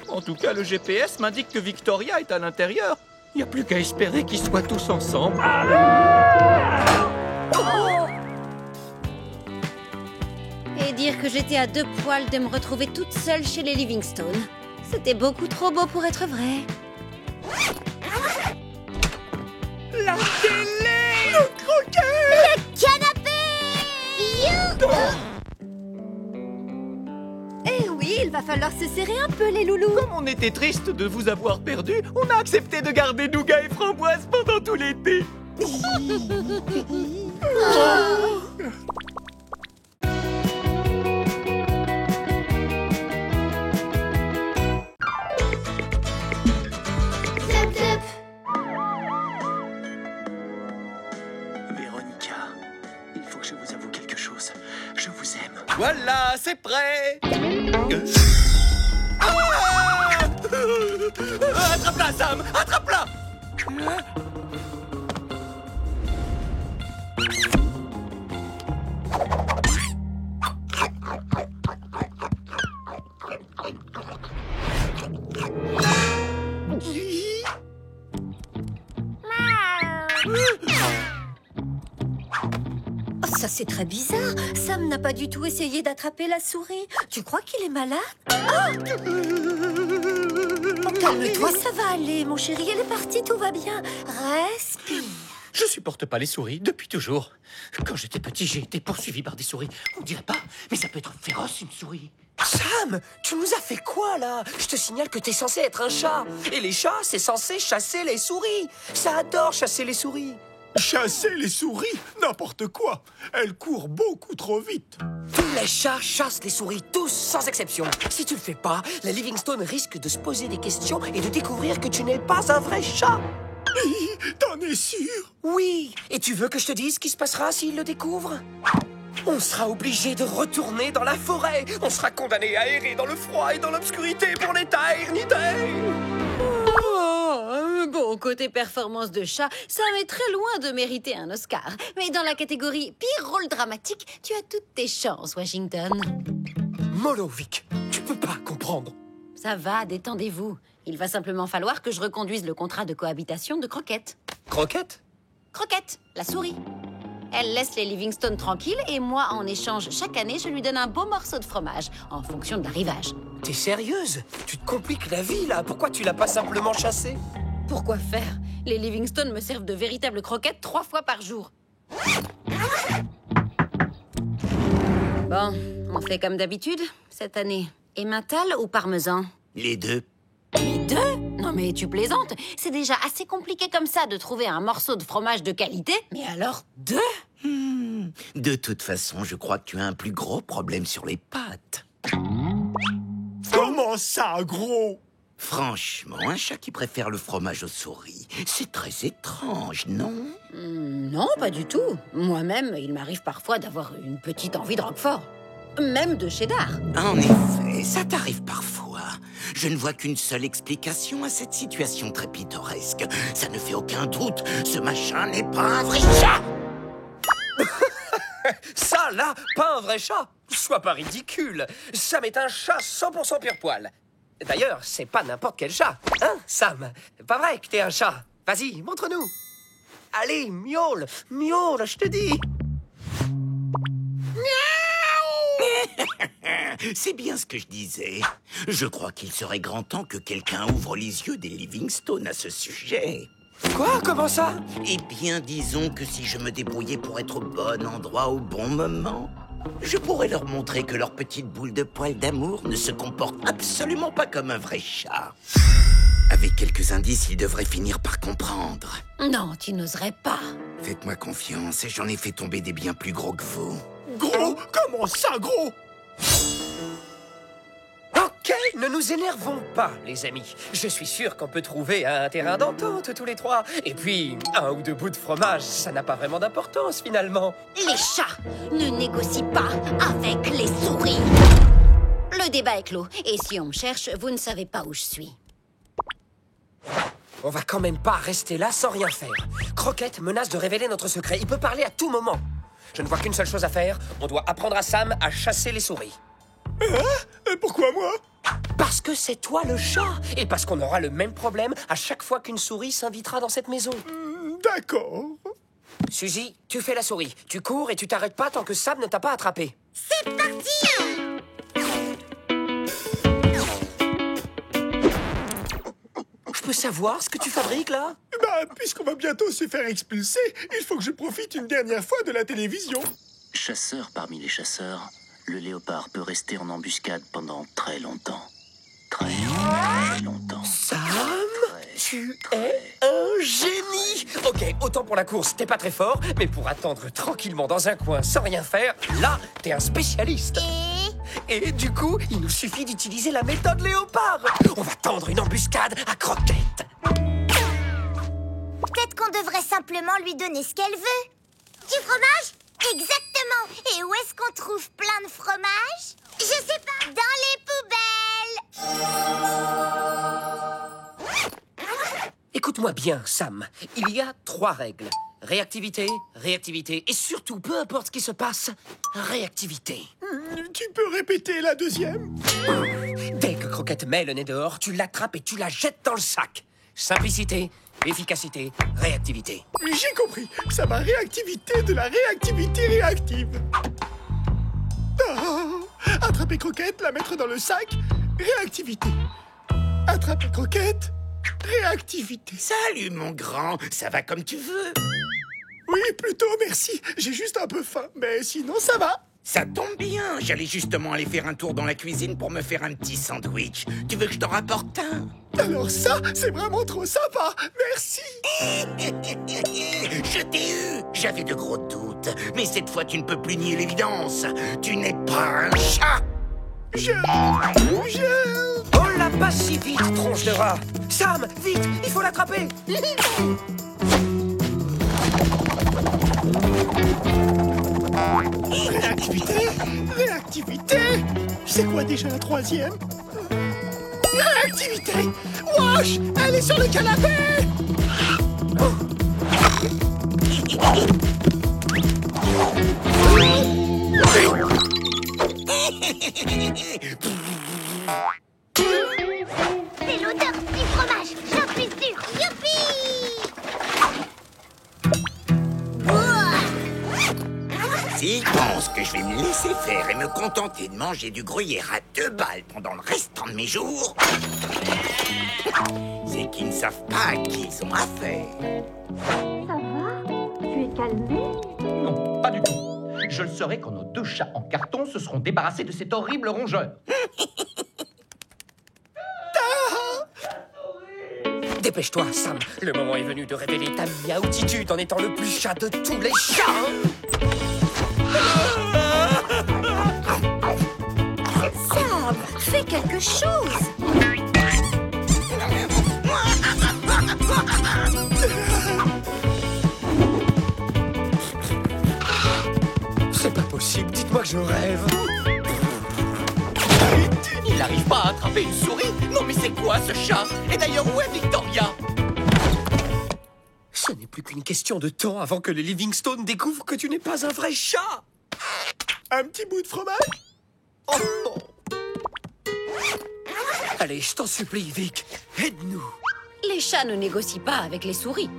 Speaker 5: En tout cas, le GPS m'indique que Victoria est à l'intérieur. Il n'y a plus qu'à espérer qu'ils soient tous ensemble.
Speaker 2: Et dire que j'étais à 2 poils de me retrouver toute seule chez les Livingstone. C'était beaucoup trop beau pour être vrai.
Speaker 5: La télé!
Speaker 4: Le croquet! Le canapé!
Speaker 13: Eh oui, il va falloir se serrer un peu, les loulous.
Speaker 5: Comme on était triste de vous avoir perdu, on a accepté de garder Nougat et Framboise pendant tout l'été.
Speaker 3: Véronica, il faut que je vous avoue quelque chose. Je vous aime.
Speaker 5: Voilà, c'est prêt. Attrape-la, Sam! Attrape-la!
Speaker 13: Ça, c'est très bizarre. Sam n'a pas du tout essayé d'attraper la souris. Tu crois qu'il est malade? Calme-toi, ça va aller, mon chéri. Elle est partie, tout va bien. Respire.
Speaker 3: Je supporte pas les souris depuis toujours. Quand j'étais petit, j'ai été poursuivi par des souris. On dirait pas, mais ça peut être féroce, une souris. Sam, tu nous as fait quoi, là? Je te signale que t'es censé être un chat. Et les chats, c'est censé chasser les souris. Ça adore chasser les souris.
Speaker 1: Chasser les souris? N'importe quoi! Elles courent beaucoup trop vite.
Speaker 3: Tous les chats chassent les souris, tous, sans exception. Si tu le fais pas, les Livingstone risquent de se poser des questions et de découvrir que tu n'es pas un vrai chat.
Speaker 1: T'en es sûr?
Speaker 3: Oui. Et tu veux que je te dise ce qui se passera s'ils le découvrent? On sera obligé de retourner dans la forêt. On sera condamné à errer dans le froid et dans l'obscurité pour l'éternité.
Speaker 13: Bon,
Speaker 2: Bon, côté performance de chat, Sam est très loin de mériter un Oscar. Mais dans la catégorie pire rôle dramatique, tu as toutes tes chances, Washington.
Speaker 3: Mollo, Vic, tu peux pas comprendre.
Speaker 2: Ça va, détendez-vous. Il va simplement falloir que je reconduise le contrat de cohabitation de Croquette.
Speaker 3: Croquette?
Speaker 2: Croquette, la souris. Elle laisse les Livingstone tranquilles et moi, en échange, chaque année, je lui donne un beau morceau de fromage, en fonction de l'arrivage.
Speaker 3: T'es sérieuse? Tu te compliques la vie, là. Pourquoi tu l'as pas simplement chassée?
Speaker 2: Pourquoi faire? Les Livingstone me servent de véritables croquettes 3 fois par jour. Bon, on fait comme d'habitude, cette année. Emmental ou parmesan?
Speaker 11: Les deux.
Speaker 2: Les deux? Non mais tu plaisantes. C'est déjà assez compliqué comme ça de trouver un morceau de fromage de qualité. Mais alors, deux?
Speaker 11: De toute façon, je crois que tu as un plus gros problème sur les pâtes.
Speaker 1: Comment ça, gros?
Speaker 11: Franchement, un chat qui préfère le fromage aux souris, c'est très étrange, non?
Speaker 2: Non, pas du tout. Moi-même, il m'arrive parfois d'avoir une petite envie de Roquefort. Même de cheddar.
Speaker 11: En effet, ça t'arrive parfois. Je ne vois qu'une seule explication à cette situation très pittoresque. Ça ne fait aucun doute, ce machin n'est pas un vrai chat!
Speaker 3: Ça, là, pas un vrai chat. Sois pas ridicule. Sam est un chat 100% pure poil. D'ailleurs, c'est pas n'importe quel chat. Hein, Sam? Pas vrai que t'es un chat? Vas-y, montre-nous. Allez, miaule, miaule, je te dis.
Speaker 11: C'est bien ce que je disais. Je crois qu'il serait grand temps que quelqu'un ouvre les yeux des Livingstone à ce sujet.
Speaker 3: Quoi? Comment ça?
Speaker 11: Eh bien, disons que si je me débrouillais pour être au bon endroit au bon moment, je pourrais leur montrer que leur petite boule de poil d'amour ne se comporte absolument pas comme un vrai chat. Avec quelques indices, ils devraient finir par comprendre.
Speaker 2: Non, tu n'oserais pas.
Speaker 11: Faites-moi confiance, j'en ai fait tomber des bien plus gros que vous.
Speaker 1: Gros? Comment ça, gros?
Speaker 3: Ok, ne nous énervons pas, les amis. Je suis sûr qu'on peut trouver un terrain d'entente tous les trois. Et puis, un ou deux bouts de fromage, ça n'a pas vraiment d'importance, finalement.
Speaker 2: Les chats ne négocient pas avec les souris. Le débat est clos. Et si on me cherche, vous ne savez pas où je suis.
Speaker 3: On va quand même pas rester là sans rien faire. Croquette menace de révéler notre secret. Il peut parler à tout moment. Je ne vois qu'une seule chose à faire. On doit apprendre à Sam à chasser les souris.
Speaker 1: Hein? Pourquoi moi?
Speaker 3: Parce que c'est toi le chat. Et parce qu'on aura le même problème à chaque fois qu'une souris s'invitera dans cette maison.
Speaker 1: D'accord.
Speaker 3: Suzy, tu fais la souris. Tu cours et tu t'arrêtes pas tant que Sam ne t'a pas attrapé.
Speaker 4: C'est parti!
Speaker 3: Je peux savoir ce que tu fabriques, là?
Speaker 1: Bah, puisqu'on va bientôt se faire expulser, il faut que je profite une dernière fois de la télévision.
Speaker 14: Chasseur parmi les chasseurs, le léopard peut rester en embuscade pendant très longtemps. Très longtemps.
Speaker 3: Sam, tu es un génie! Ok, autant pour la course, t'es pas très fort, mais pour attendre tranquillement dans un coin sans rien faire, là, t'es un spécialiste. Et du coup, il nous suffit d'utiliser la méthode léopard. On va tendre une embuscade à Croquette.
Speaker 4: Peut-être qu'on devrait simplement lui donner ce qu'elle veut. Du fromage? Exactement. Et où est-ce qu'on trouve plein de fromage? Je sais pas. Dans les poubelles.
Speaker 3: Écoute-moi bien, Sam. Il y a 3 règles. Réactivité, réactivité, et surtout, peu importe ce qui se passe, réactivité.
Speaker 1: Tu peux répéter la deuxième?
Speaker 3: Dès que Croquette met le nez dehors, tu l'attrapes et tu la jettes dans le sac. Simplicité, efficacité, réactivité.
Speaker 1: J'ai compris. Ça va réactivité de la réactivité réactive. Attraper Croquette, la mettre dans le sac, réactivité. Attraper Croquette, réactivité.
Speaker 11: Salut, mon grand. Ça va comme tu veux?
Speaker 1: Oui, plutôt, merci. J'ai juste un peu faim, mais sinon, ça va.
Speaker 11: Ça tombe bien. J'allais justement aller faire un tour dans la cuisine pour me faire un petit sandwich. Tu veux que je t'en rapporte un?
Speaker 1: Alors ça, c'est vraiment trop sympa. Merci.
Speaker 11: Je t'ai eu. J'avais de gros doutes. Mais cette fois, tu ne peux plus nier l'évidence. Tu n'es pas un chat.
Speaker 3: Oh là, pas si vite, tronche de rat. Sam, vite, il faut l'attraper.
Speaker 1: Réactivité, réactivité. C'est quoi déjà la troisième? Réactivité. Wesh, elle est sur le canapé.
Speaker 4: C'est l'odeur du fromage, j'en suis sûre. Youpi!
Speaker 11: S'ils pensent que je vais me laisser faire et me contenter de manger du gruyère à 2 balles pendant le restant de mes jours, c'est qu'ils ne savent pas à qui ils ont affaire.
Speaker 4: Ça va? Tu es calmé?
Speaker 5: Non, pas du tout. Je le saurai quand nos 2 chats en carton se seront débarrassés de cet horrible rongeur.
Speaker 3: Dépêche-toi, Sam. Le moment est venu de révéler ta miaoutitude en étant le plus chat de tous les chats.
Speaker 13: Sam, fais quelque chose.
Speaker 3: C'est pas possible, dites-moi que je rêve.
Speaker 5: Il n'arrive pas à attraper une souris? Non mais c'est quoi ce chat? Et d'ailleurs, où est Victoria?
Speaker 3: Ce n'est plus qu'une question de temps avant que les Livingstone découvrent que tu n'es pas un vrai chat.
Speaker 1: Un petit bout de fromage?
Speaker 3: Oh non. Allez, je t'en supplie, Vic, aide-nous.
Speaker 2: Les chats ne négocient pas avec les souris.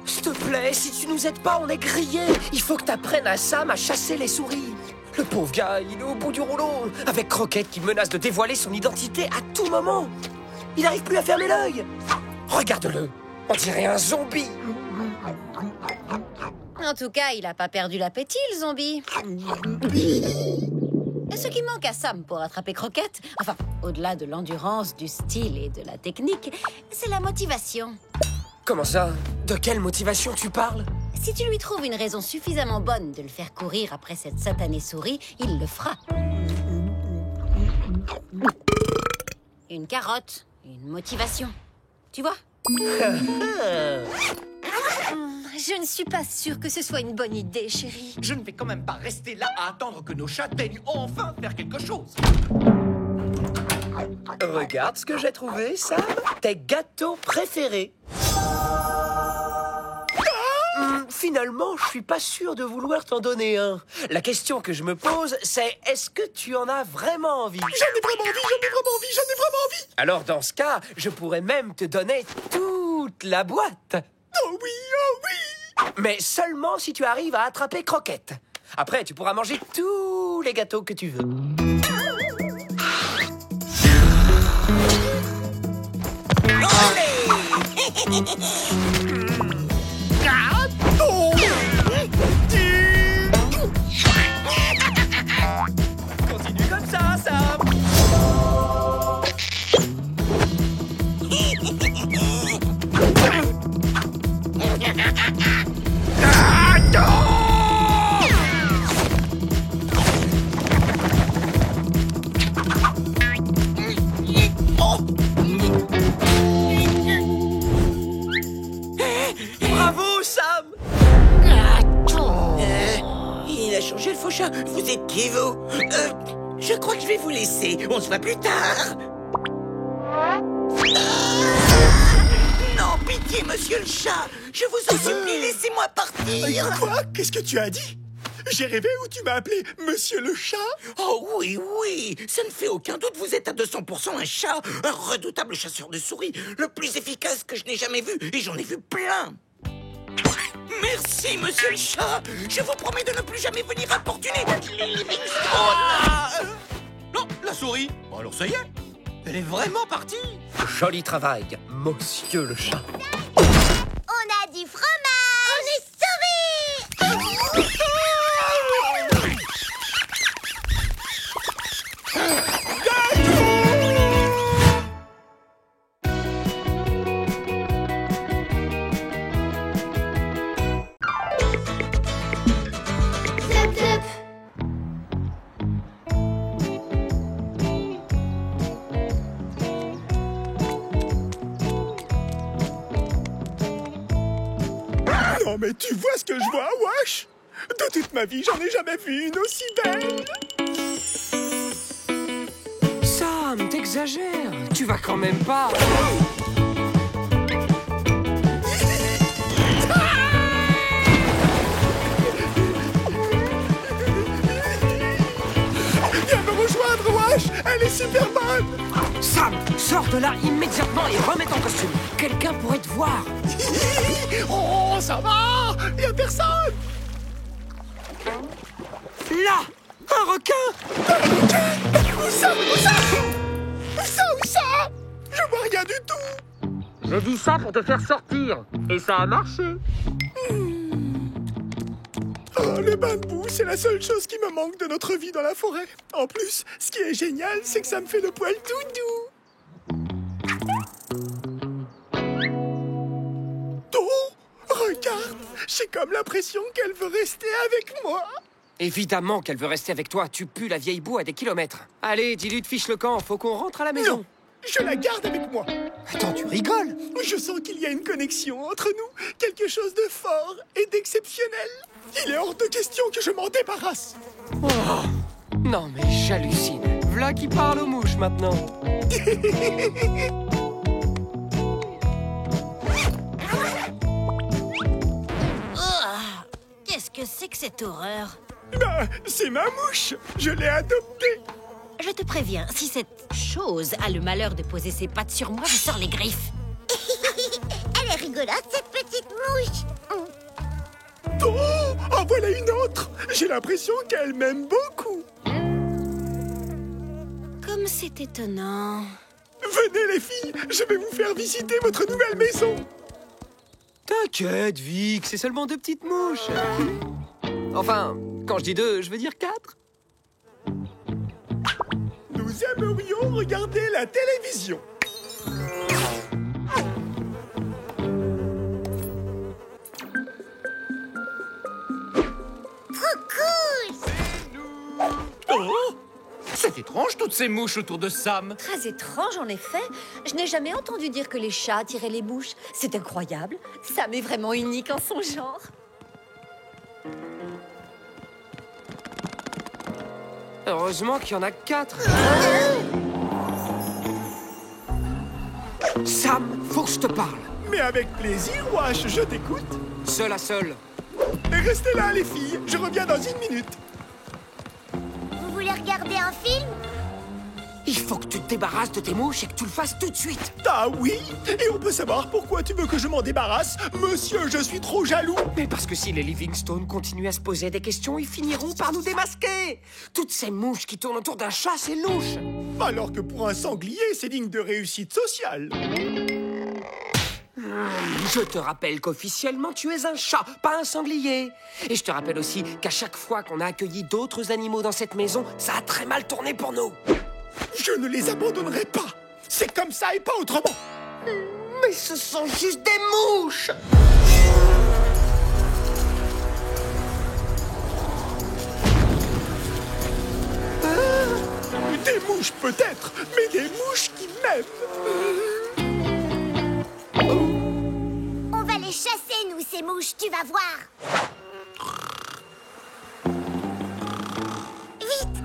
Speaker 3: S'il te plaît, si tu nous aides pas, on est grillés. Il faut que t'apprennes à Sam à chasser les souris. Le pauvre gars, il est au bout du rouleau, avec Croquette qui menace de dévoiler son identité à tout moment. Il n'arrive plus à fermer l'œil. Regarde-le, on dirait un zombie.
Speaker 2: En tout cas, il a pas perdu l'appétit, le zombie. Et ce qui manque à Sam pour attraper Croquette, enfin, au-delà de l'endurance, du style et de la technique, c'est la motivation.
Speaker 3: Comment ça? De quelle motivation tu parles?
Speaker 2: Si tu lui trouves une raison suffisamment bonne de le faire courir après cette satanée souris, il le fera. Une carotte, une motivation. Tu vois?
Speaker 13: Je ne suis pas sûre que ce soit une bonne idée, chérie.
Speaker 5: Je ne vais quand même pas rester là à attendre que nos chats daignent enfin faire quelque chose.
Speaker 3: Regarde ce que j'ai trouvé, Sam. Tes gâteaux préférés. Finalement, je suis pas sûr de vouloir t'en donner un. La question que je me pose, c'est est-ce que tu en as vraiment envie?
Speaker 1: J'en ai vraiment envie, j'en ai vraiment envie, j'en ai vraiment envie.
Speaker 3: Alors dans ce cas, je pourrais même te donner toute la boîte.
Speaker 1: Oh oui, oh oui.
Speaker 3: Mais seulement si tu arrives à attraper Croquette. Après, tu pourras manger tous les gâteaux que tu veux.
Speaker 5: Continue comme ça, Sam.
Speaker 3: Bravo, Sam.
Speaker 11: Il a changé le faux chat. Vous êtes qui, vous? Je crois que je vais vous laisser. On se voit plus tard. Non, pitié, monsieur le chat. Je vous en supplie, laissez-moi partir.
Speaker 1: Quoi? Qu'est-ce que tu as dit? J'ai rêvé ou tu m'as appelé Monsieur le Chat?
Speaker 11: Oh oui, oui, ça ne fait aucun doute, vous êtes à 200% un chat, un redoutable chasseur de souris, le plus efficace que je n'ai jamais vu, et j'en ai vu plein. Merci, monsieur le chat. Je vous promets de ne plus jamais venir importuner les Livingstone.
Speaker 5: Non, la souris. Alors ça y est, elle est vraiment partie.
Speaker 3: Joli travail, monsieur le chat.
Speaker 4: On a du fromage. On est sauvés.
Speaker 1: Non mais tu vois ce que je vois, wesh? De toute ma vie, j'en ai jamais vu une aussi belle.
Speaker 3: Sam, t'exagères. Tu vas quand même pas...
Speaker 1: Elle est super bonne.
Speaker 15: Sam, sors de là immédiatement et remets ton costume. Quelqu'un pourrait te voir.
Speaker 1: Oh, ça va. Y a personne.
Speaker 15: Là, un requin.
Speaker 1: Un requin. Où ça? Où ça? Où ça? Où ça? Je vois rien du tout.
Speaker 15: J'ai dit ça pour te faire sortir. Et ça a marché.
Speaker 1: Oh, le bain de boue, c'est la seule chose qui me manque de notre vie dans la forêt. En plus, ce qui est génial, c'est que ça me fait le poil tout doux. Oh, regarde, j'ai comme l'impression qu'elle veut rester avec moi.
Speaker 15: Évidemment qu'elle veut rester avec toi. Tu pues la vieille boue à des kilomètres. Allez, dis-lui de fiche le camp. Faut qu'on rentre à la maison.
Speaker 1: Non, je la garde avec moi.
Speaker 15: Attends, tu rigoles?
Speaker 1: Je sens qu'il y a une connexion entre nous. Quelque chose de fort et d'exceptionnel. Il est hors de question que je m'en débarrasse.
Speaker 15: Oh, non mais j'hallucine. V'là qui parle aux mouches maintenant.
Speaker 2: Oh, qu'est-ce que c'est que cette horreur?
Speaker 1: Ben, c'est ma mouche. Je l'ai adoptée.
Speaker 2: Je te préviens, si cette chose a le malheur de poser ses pattes sur moi, je sors les griffes.
Speaker 4: Elle est rigolote, cette petite mouche.
Speaker 1: Oh, en voilà une autre. J'ai l'impression qu'elle m'aime beaucoup.
Speaker 2: Comme c'est étonnant.
Speaker 1: Venez les filles, je vais vous faire visiter votre nouvelle maison.
Speaker 15: T'inquiète, Vic, c'est seulement 2 petites mouches. Enfin, quand je dis 2, je veux dire 4.
Speaker 1: Nous aimerions regarder la télévision.
Speaker 4: Trop cool.
Speaker 5: Oh, c'est étrange, toutes ces mouches autour de Sam.
Speaker 13: Très étrange, en effet. Je n'ai jamais entendu dire que les chats attiraient les mouches. C'est incroyable. Sam est vraiment unique en son genre.
Speaker 15: Heureusement qu'il y en a 4. Sam, faut que je te parle.
Speaker 1: Mais avec plaisir, Wash, je t'écoute.
Speaker 15: Seul à seul.
Speaker 1: Restez là, les filles, je reviens dans 1 minute.
Speaker 4: Vous voulez regarder un film?
Speaker 15: Il faut que tu te débarrasses de tes mouches et que tu le fasses tout de suite.
Speaker 1: Ah oui? Et on peut savoir pourquoi tu veux que je m'en débarrasse? Monsieur, je suis trop jaloux.
Speaker 15: Mais parce que si les Livingstone continuent à se poser des questions, ils finiront par nous démasquer. Toutes ces mouches qui tournent autour d'un chat, c'est louche.
Speaker 1: Alors que pour un sanglier, c'est digne de réussite sociale.
Speaker 15: Je te rappelle qu'officiellement, tu es un chat, pas un sanglier. Et je te rappelle aussi qu'à chaque fois qu'on a accueilli d'autres animaux dans cette maison, ça a très mal tourné pour nous.
Speaker 1: Je ne les abandonnerai pas. C'est comme ça et pas autrement.
Speaker 15: Mais ce sont juste des mouches.
Speaker 1: Des mouches peut-être, mais des mouches qui m'aiment.
Speaker 4: On va les chasser, nous, ces mouches, tu vas voir. Vite.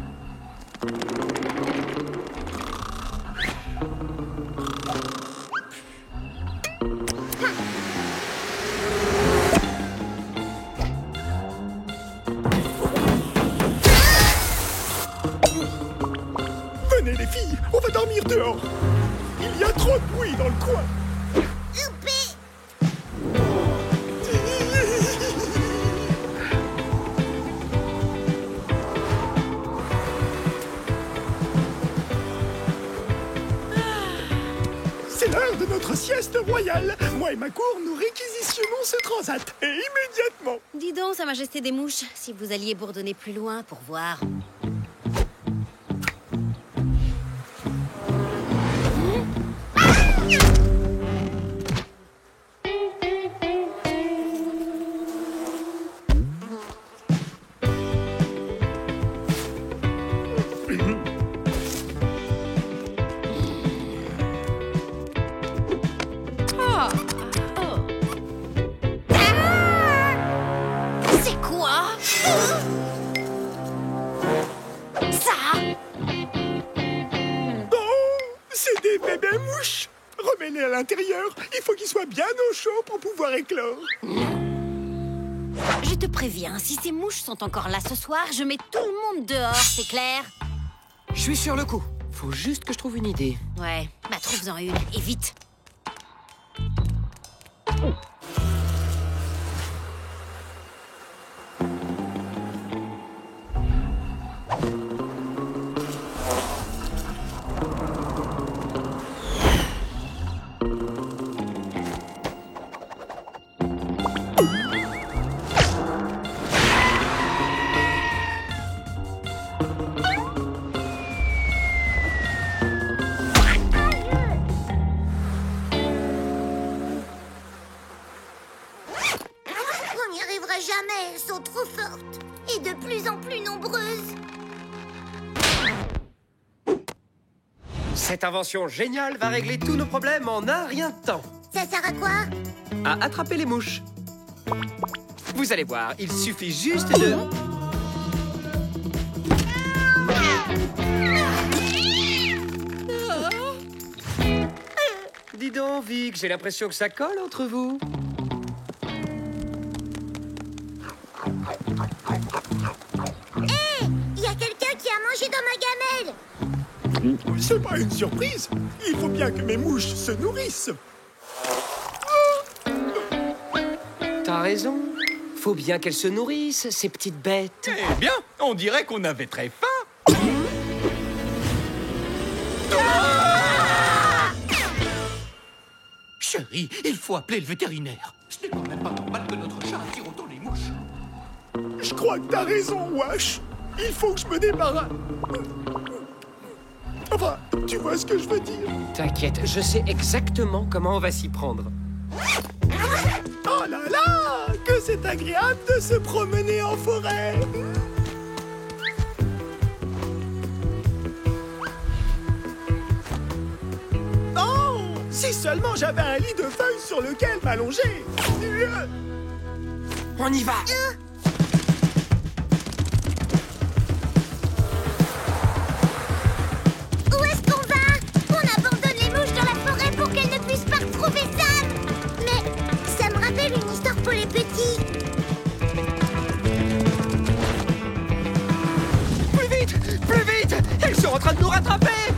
Speaker 1: Venez les filles, on va dormir dehors. Il y a trop de bruit dans le coin.
Speaker 4: Youpi.
Speaker 1: C'est l'heure de notre sieste royale. Moi et ma cour, nous réquisitionnons ce transat. Et immédiatement.
Speaker 2: Dis donc, Sa Majesté des Mouches, si vous alliez bourdonner plus loin pour voir. C'est quoi ça?
Speaker 1: Oh, c'est des bébés mouches. Remets-les à l'intérieur. Il faut qu'ils soient bien au chaud pour pouvoir éclore.
Speaker 2: Je te préviens, si ces mouches sont encore là ce soir, je mets tout le monde dehors, c'est clair?
Speaker 15: Je suis sur le coup. Faut juste que je trouve une idée.
Speaker 2: Ouais, bah trouve-en une, et vite.
Speaker 4: On n'y arrivera jamais, elles sont trop fortes. Et de plus en plus nombreuses.
Speaker 15: Cette invention géniale va régler tous nos problèmes en un rien de temps.
Speaker 4: Ça sert à quoi?
Speaker 15: À attraper les mouches. Vous allez voir, il suffit juste de... Dis donc, Vic, j'ai l'impression que ça colle entre vous.
Speaker 4: Hé! Il y a quelqu'un qui a mangé dans ma gamelle!
Speaker 1: C'est pas une surprise. Il faut bien que mes mouches se nourrissent.
Speaker 15: T'as raison. Faut bien qu'elles se nourrissent, ces petites bêtes.
Speaker 5: Eh bien, on dirait qu'on avait très faim. Chérie, il faut appeler le vétérinaire. Ce n'est quand même pas normal que notre chat attire autant les mouches.
Speaker 1: Je crois que t'as raison, Wash. Il faut que je me débarrasse. Enfin, tu vois ce que je veux dire.
Speaker 15: T'inquiète, je sais exactement comment on va s'y prendre.
Speaker 1: Oh là là, que c'est agréable de se promener en forêt. Oh, si seulement j'avais un lit de feuilles sur lequel m'allonger.
Speaker 15: On y va.
Speaker 4: Où est-ce qu'on va? On abandonne les mouches dans la forêt pour qu'elles ne puissent pas retrouver Sam. Mais ça me rappelle une histoire pour les petits.
Speaker 15: Plus vite! Plus vite! Elles sont en train de nous rattraper!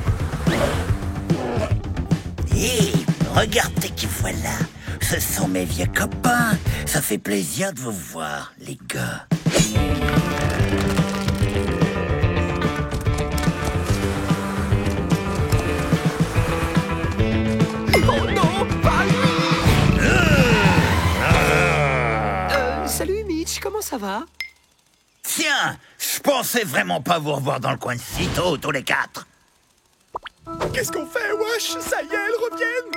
Speaker 11: Hé, regardez qui voilà. Ce sont mes vieux copains. Ça fait plaisir de vous voir, les gars.
Speaker 15: Oh non, pas lui! Salut Mitch, comment ça va?
Speaker 11: Tiens, je pensais vraiment pas vous revoir dans le coin de si tôt, tous les quatre.
Speaker 1: Qu'est-ce qu'on fait, Wash? Ça y est, elles reviennent.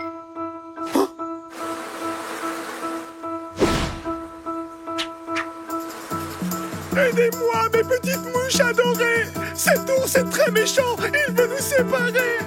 Speaker 1: Aidez-moi, mes petites mouches adorées. Cet ours est très méchant. Il veut nous séparer.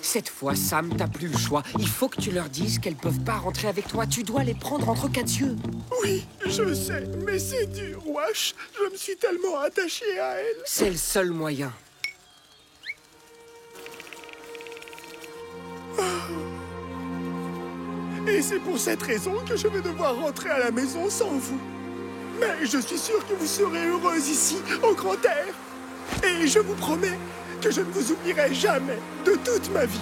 Speaker 15: Cette fois, Sam, t'as plus le choix. Il faut que tu leur dises qu'elles peuvent pas rentrer avec toi. Tu dois les prendre entre quatre yeux.
Speaker 1: Oui, je sais, mais c'est dur, Wash. Je me suis tellement attaché à elle.
Speaker 15: C'est le seul moyen.
Speaker 1: Et c'est pour cette raison que je vais devoir rentrer à la maison sans vous. Mais je suis sûr que vous serez heureuse ici, au grand air. Et je vous promets que je ne vous oublierai jamais de toute ma vie.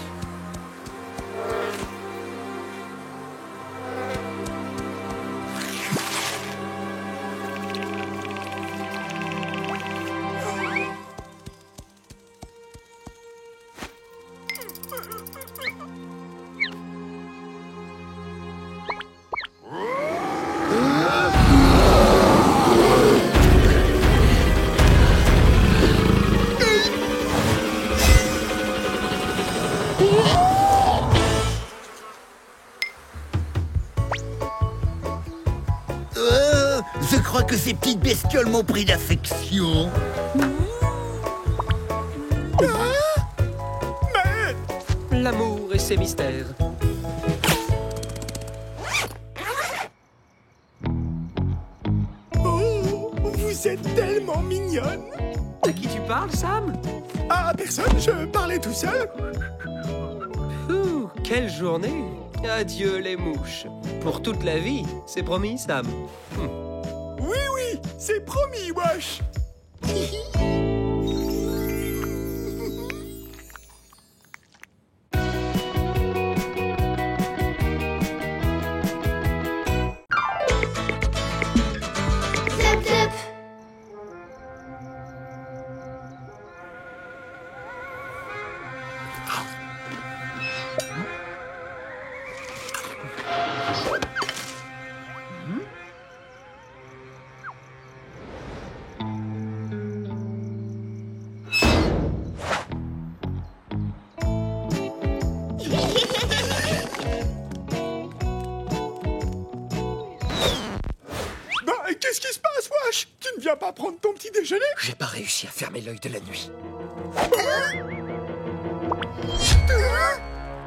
Speaker 11: Je crois que ces petites bestioles m'ont pris d'affection.
Speaker 15: L'amour et ses mystères.
Speaker 1: c'est tellement mignonne.
Speaker 15: À qui tu parles, Sam?
Speaker 1: À personne, je parlais tout seul.
Speaker 15: Ouh, quelle journée! Adieu les mouches. Pour toute la vie, c'est promis, Sam.
Speaker 1: Oui, oui, c'est promis, Wash. Qu'est-ce qui se passe, Wash? Tu ne viens pas prendre ton petit déjeuner?
Speaker 15: J'ai pas réussi à fermer l'œil de la nuit.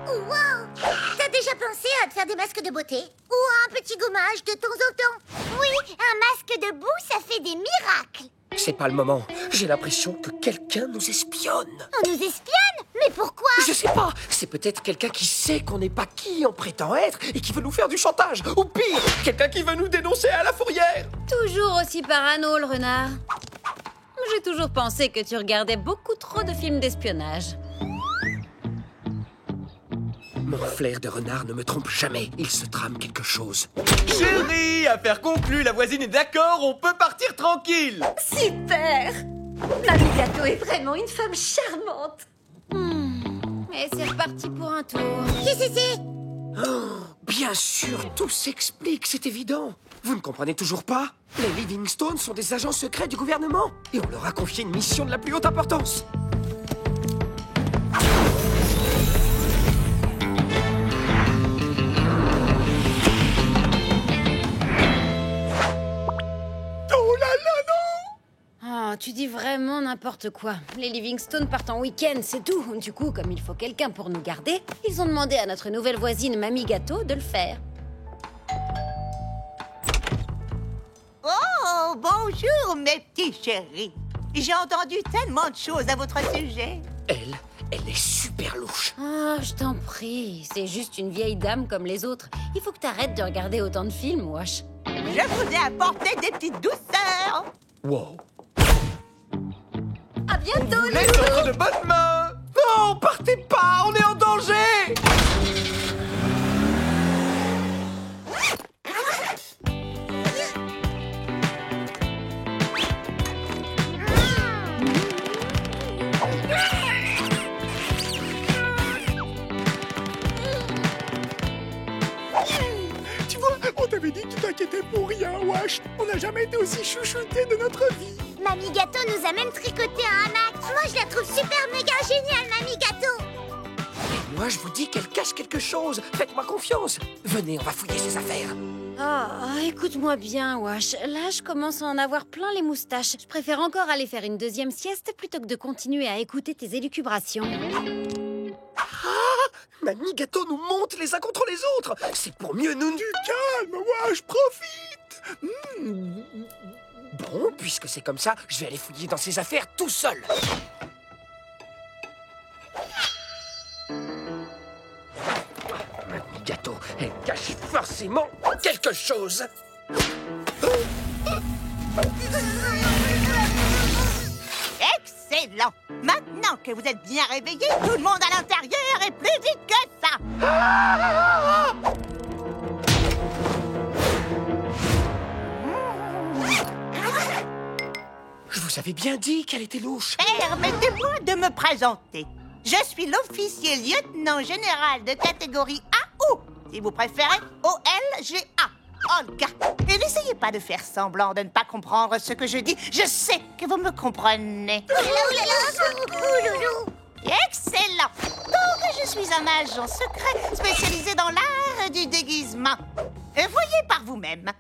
Speaker 4: Wow! T'as déjà pensé à te faire des masques de beauté? Ou un petit gommage de temps en temps? Oui, un masque de boue, ça fait des miracles!
Speaker 15: C'est pas le moment. J'ai l'impression que quelqu'un nous espionne.
Speaker 4: On nous espionne? Mais pourquoi?
Speaker 15: Je sais pas. C'est peut-être quelqu'un qui sait qu'on n'est pas qui on prétend être et qui veut nous faire du chantage. Ou pire, quelqu'un qui veut nous dénoncer à la fourrière.
Speaker 2: Toujours aussi parano, le renard. J'ai toujours pensé que tu regardais beaucoup trop de films d'espionnage.
Speaker 15: Mon flair de renard ne me trompe jamais. Il se trame quelque chose.
Speaker 5: Chérie, affaire conclue, la voisine est d'accord, on peut partir tranquille.
Speaker 13: Super! Mamie Gâteau est vraiment une femme charmante.
Speaker 2: Et c'est reparti pour un tour.
Speaker 4: Qu'est-ce que c'est?
Speaker 15: Oh, bien sûr, tout s'explique, c'est évident. Vous ne comprenez toujours pas? Les Livingstone sont des agents secrets du gouvernement. Et on leur a confié une mission de la plus haute importance.
Speaker 2: Oh, tu dis vraiment n'importe quoi. Les Livingstone partent en week-end, c'est tout. Du coup, comme il faut quelqu'un pour nous garder, ils ont demandé à notre nouvelle voisine Mamie Gâteau de le faire.
Speaker 16: Oh, bonjour mes petits chéris. J'ai entendu tellement de choses à votre sujet.
Speaker 15: Elle est super louche.
Speaker 2: Oh, je t'en prie, c'est juste une vieille dame comme les autres. Il faut que t'arrêtes de regarder autant de films, Wash.
Speaker 16: Je vous ai apporté des petites douceurs.
Speaker 15: Wow.
Speaker 16: À bientôt,
Speaker 5: les autres de bonnes mains. Non, partez pas, on est en danger.
Speaker 1: Tu vois, on t'avait dit que tu t'inquiétais pour rien, Wash. On n'a jamais été aussi chouchoutés de notre vie.
Speaker 4: Mamie Gâteau nous a même tricoté un hamac. Moi, je la trouve super méga géniale, Mamie Gâteau.
Speaker 15: Et moi, je vous dis qu'elle cache quelque chose. Faites-moi confiance. Venez, on va fouiller ses affaires.
Speaker 2: Oh, écoute-moi bien, Wash. Là, je commence à en avoir plein les moustaches. Je préfère encore aller faire une deuxième sieste plutôt que de continuer à écouter tes élucubrations.
Speaker 15: Ah, Mamie Gâteau nous monte les uns contre les autres. C'est pour mieux nous...
Speaker 1: Du calme, Wash, profite.
Speaker 15: Bon, puisque c'est comme ça, je vais aller fouiller dans ses affaires tout seul. Mamie Gâteau, elle cache forcément quelque chose.
Speaker 16: Excellent. Maintenant que vous êtes bien réveillés, tout le monde à l'intérieur est plus vite que ça.
Speaker 15: Je vous avais bien dit qu'elle était louche.
Speaker 16: Permettez-moi de me présenter. Je suis l'officier lieutenant général de catégorie A ou, si vous préférez, OLGA. Olga. Et n'essayez pas de faire semblant de ne pas comprendre ce que je dis. Je sais que vous me comprenez. Excellent. Donc, je suis un agent secret spécialisé dans l'art du déguisement. Voyez par vous-même.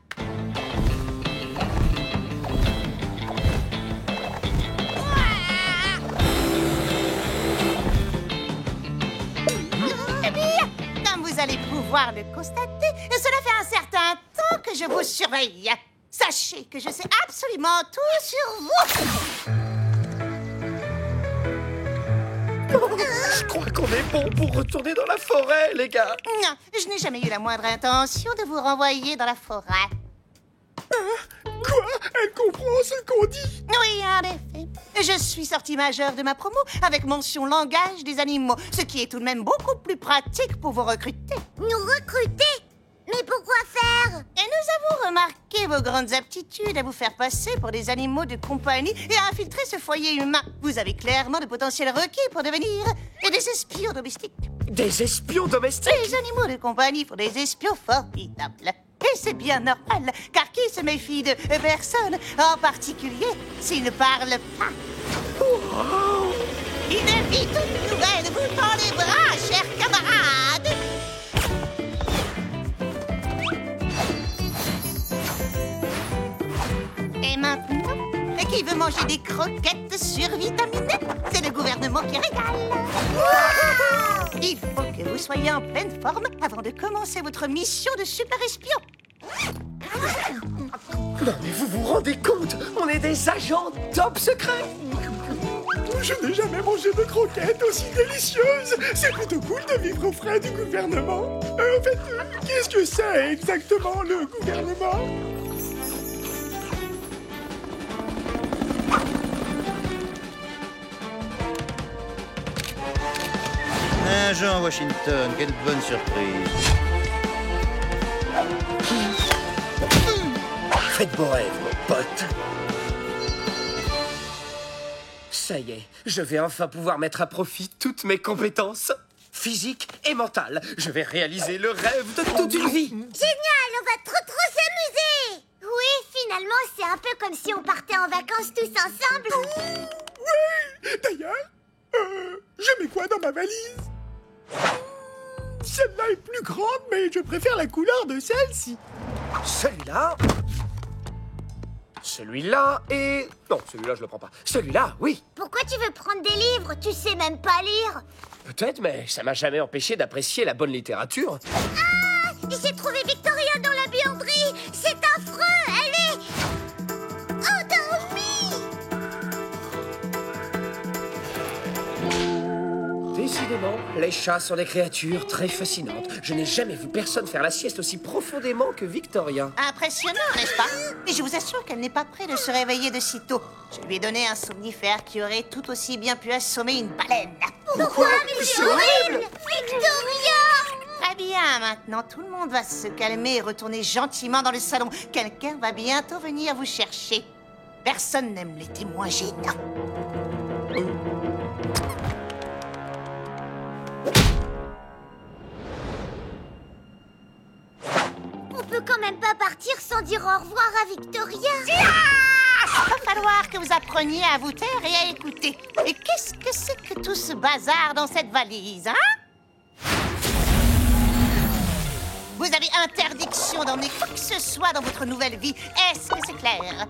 Speaker 16: Eh bien, comme vous allez pouvoir le constater, cela fait un certain temps que je vous surveille. Sachez que je sais absolument tout sur vous.
Speaker 9: Je crois qu'on est bon pour retourner dans la forêt, les gars.
Speaker 16: Non, je n'ai jamais eu la moindre intention de vous renvoyer dans la forêt.
Speaker 1: Quoi? Elle comprend ce qu'on dit?
Speaker 16: Oui, en effet. Je suis sortie majeure de ma promo avec mention langage des animaux, ce qui est tout de même beaucoup plus pratique pour vous recruter.
Speaker 4: Nous recruter? Mais pourquoi faire?
Speaker 16: Et nous avons remarqué vos grandes aptitudes à vous faire passer pour des animaux de compagnie et à infiltrer ce foyer humain. Vous avez clairement de potentiel requis pour devenir des espions domestiques.
Speaker 15: Des espions domestiques?
Speaker 16: Les animaux de compagnie font des espions formidables. Et c'est bien normal, car qui se méfie de personne, en particulier s'il ne parle pas? Oh. Une vie toute nouvelle vous tend les bras, chers camarades! Et maintenant, qui veut manger des croquettes survitaminées? C'est le gouvernement qui régale. Wow! Il faut que vous soyez en pleine forme avant de commencer votre mission de super espion.
Speaker 15: Non mais vous vous rendez compte? On est des agents top secrets.
Speaker 1: Je n'ai jamais mangé de croquettes aussi délicieuses. C'est plutôt cool de vivre aux frais du gouvernement. En fait, qu'est-ce que c'est exactement le gouvernement?
Speaker 6: Agent Washington, quelle bonne surprise.
Speaker 15: Faites beau rêve, mon pote. Ça y est, je vais enfin pouvoir mettre à profit toutes mes compétences physiques et mentales. Je vais réaliser le rêve de toute une vie.
Speaker 4: Génial, on va trop s'amuser. Oui, finalement, c'est un peu comme si on partait en vacances tous ensemble.
Speaker 1: Oui, d'ailleurs, je mets quoi dans ma valise? Celle-là est plus grande, mais je préfère la couleur de celle-ci.
Speaker 15: Celui-là... Celui-là et... Non, celui-là, je le prends pas. Celui-là, oui.
Speaker 4: Pourquoi tu veux prendre des livres? Tu sais même pas lire.
Speaker 15: Peut-être, mais ça m'a jamais empêché d'apprécier la bonne littérature.
Speaker 4: Ah! J'ai trouvé Victoria dans la buanderie. C'est affreux, elle est... endormie.
Speaker 15: Décidément, les chats sont des créatures très fascinantes. Je n'ai jamais vu personne faire la sieste aussi profondément que Victoria.
Speaker 16: Impressionnant, n'est-ce pas? Et je vous assure qu'elle n'est pas prête de se réveiller de sitôt. Je lui ai donné un somnifère qui aurait tout aussi bien pu assommer une baleine.
Speaker 4: Pourquoi? Mais c'est horrible! Victoria!
Speaker 16: Très bien, maintenant tout le monde va se calmer et retourner gentiment dans le salon. Quelqu'un va bientôt venir vous chercher. Personne n'aime les témoins gênants.
Speaker 4: On peut quand même pas partir sans dire au revoir à Victoria.
Speaker 16: Il va falloir que vous appreniez à vous taire et à écouter. Et qu'est-ce que c'est que tout ce bazar dans cette valise, hein? Vous avez interdiction d'emmener quoi que ce soit dans votre nouvelle vie. Est-ce que c'est clair?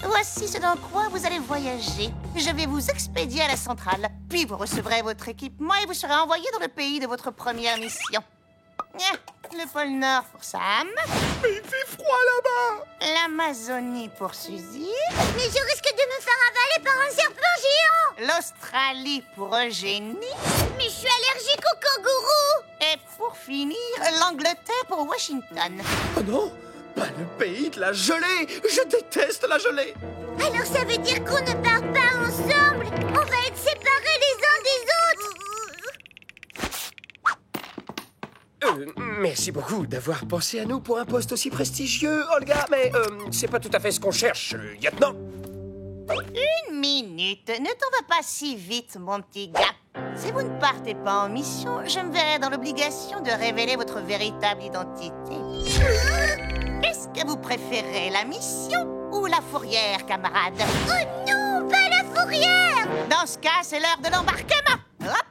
Speaker 16: Voici ce dans quoi vous allez voyager. Je vais vous expédier à la centrale. Puis vous recevrez votre équipement et vous serez envoyé dans le pays de votre première mission. Le pôle Nord pour Sam.
Speaker 1: Mais il fait froid là-bas.
Speaker 16: L'Amazonie pour Suzy.
Speaker 4: Mais je risque de me faire avaler par un serpent géant.
Speaker 16: L'Australie pour Eugénie.
Speaker 4: Mais je suis allergique aux kangourous.
Speaker 16: Et pour finir, l'Angleterre pour Washington.
Speaker 15: Oh non, pas le pays de la gelée. Je déteste la gelée.
Speaker 4: Alors ça veut dire qu'on ne part pas ensemble. On va être séparés les uns des autres.
Speaker 15: Merci beaucoup d'avoir pensé à nous pour un poste aussi prestigieux, Olga, mais c'est pas tout à fait ce qu'on cherche, lieutenant.
Speaker 16: Une minute, ne t'en va pas si vite, mon petit gars. Si vous ne partez pas en mission, je me verrai dans l'obligation de révéler votre véritable identité. Est-ce que vous préférez la mission ou la fourrière, camarade?
Speaker 4: Oh non, pas la fourrière!
Speaker 16: Dans ce cas, c'est l'heure de l'embarquement. Hop!